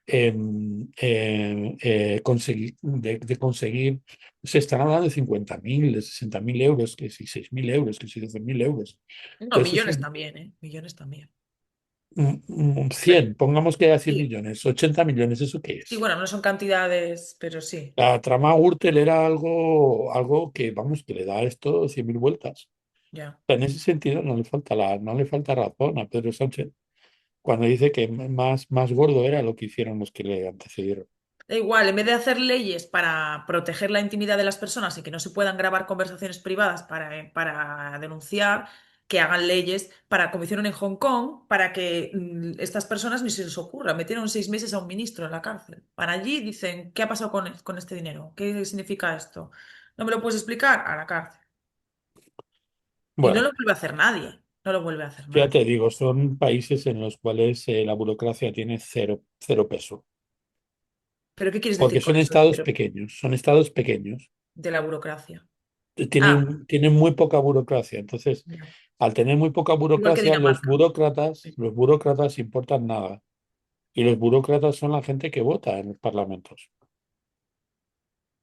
de conseguir, se están hablando de 50.000, de 60.000 euros, que si 6.000 euros, que si 12.000 euros. No, Entonces, millones también, ¿eh? Millones también. 100, pongamos que haya 100 Sí, millones, 80 millones, ¿eso qué sí, es? bueno, no son cantidades, pero sí, La trama Gürtel era algo que, vamos, que le da a esto 100.000 vueltas. ya. En ese sentido, no le falta razón a Pedro Sánchez cuando dice que más gordo era lo que hicieron los que le antecedieron. Da igual, en vez de hacer leyes para proteger la intimidad de las personas y que no se puedan grabar conversaciones privadas para denunciar, que hagan leyes para, como hicieron en Hong Kong, para que estas personas ni se les ocurra. Metieron 6 meses a un ministro en la cárcel. Van allí, dicen, ¿qué ha pasado con este dinero? ¿Qué significa esto? ¿No me lo puedes explicar? A la cárcel. Y no Bueno, lo vuelve a hacer nadie. No lo vuelve a hacer ya nadie. te digo, son países en los cuales la burocracia tiene cero peso, ¿Pero qué quieres decir porque con eso de cero? son estados pequeños, De la burocracia. Ah, tienen muy poca burocracia. Entonces, ya. al tener muy poca Igual que burocracia, Dinamarca. Sí. los burócratas importan nada. Y los burócratas son la gente que vota en los parlamentos,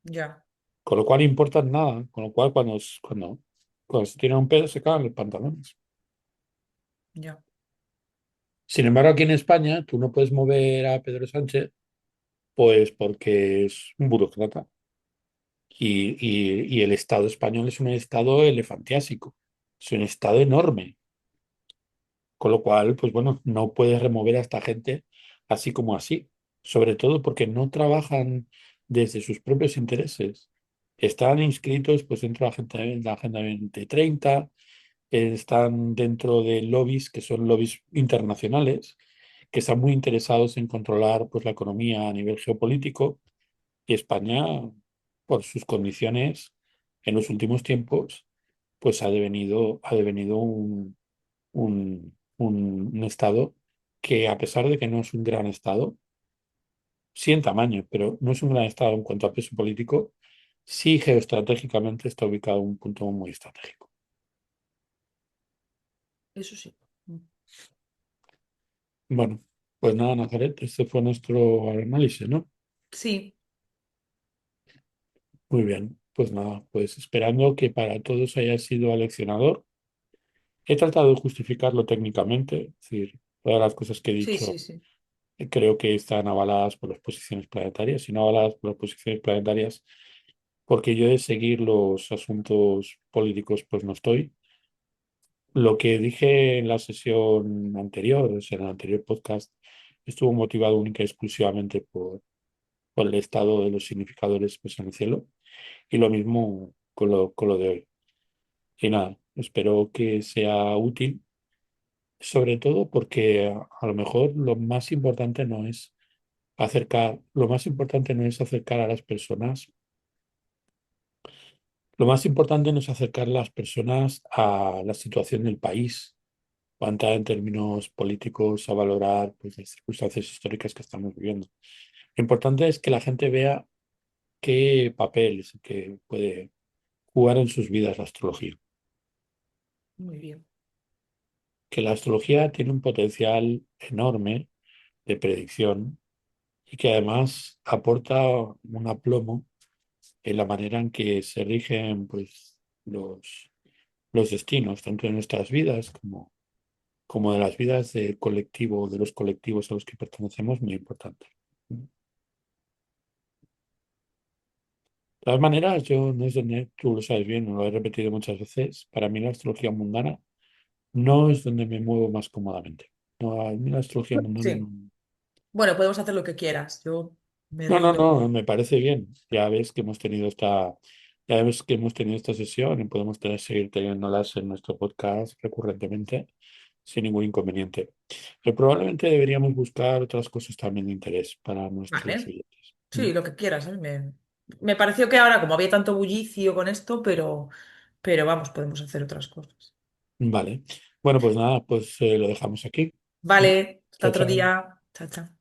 Ya, con lo cual importan nada, con lo cual cuando se tiran un pedo se cagan los pantalones. ya. Sin embargo, aquí en España tú no puedes mover a Pedro Sánchez, pues porque es un burócrata. Y el Estado español es un Estado elefantiásico, es un Estado enorme, con lo cual, pues bueno, no puedes remover a esta gente así como así, sobre todo porque no trabajan desde sus propios intereses. Están inscritos pues dentro de la Agenda 2030, están dentro de lobbies que son lobbies internacionales, que están muy interesados en controlar pues la economía a nivel geopolítico. Y España, por sus condiciones en los últimos tiempos, pues ha devenido un estado que, a pesar de que no es un gran estado, sí en tamaño, pero no es un gran estado en cuanto a peso político, sí geoestratégicamente está ubicado en un punto muy estratégico. Eso sí. Bueno, pues nada, Nazaret, este fue nuestro análisis, ¿no? Sí, Muy bien, pues nada, pues esperando que para todos haya sido aleccionador. He tratado de justificarlo técnicamente, es decir, todas las cosas que he sí, sí, dicho sí. creo que están avaladas por las posiciones planetarias y no avaladas por las posiciones planetarias, porque yo de seguir los asuntos políticos pues no estoy. Lo que dije en la sesión anterior, o sea, en el anterior podcast, estuvo motivado única y exclusivamente por el estado de los significadores pues, en el cielo y lo mismo con lo de hoy. Y nada, espero que sea útil, sobre todo porque a lo mejor lo más importante no es acercar a las personas, lo más importante no es acercar a las personas a la situación del país, o a entrar en términos políticos, a valorar pues, las circunstancias históricas que estamos viviendo. Lo importante es que la gente vea qué papel es el que puede jugar en sus vidas la astrología. Muy bien. Que la astrología tiene un potencial enorme de predicción y que además aporta un aplomo en la manera en que se rigen pues, los destinos, tanto de nuestras vidas como de las vidas del colectivo, de los colectivos a los que pertenecemos, muy importante. De todas maneras, yo no es donde, tú lo sabes bien, lo he repetido muchas veces, para mí la astrología mundana no es donde me muevo más cómodamente. No, a mí la astrología mundana Sí. no. Bueno, podemos hacer lo que quieras. Yo me rindo. No, me parece bien. Ya ves que hemos tenido esta sesión y podemos seguir teniéndolas en nuestro podcast recurrentemente sin ningún inconveniente. Pero probablemente deberíamos buscar otras cosas también de interés para nuestros Vale. oyentes. ¿Mm? Sí, lo que quieras. ¿Eh? Me pareció que ahora, como había tanto bullicio con esto, pero vamos, podemos hacer otras cosas. Vale. Bueno, pues nada, pues lo dejamos aquí. ¿Mm? Vale, hasta Chao, otro chao. día. Chao, chao.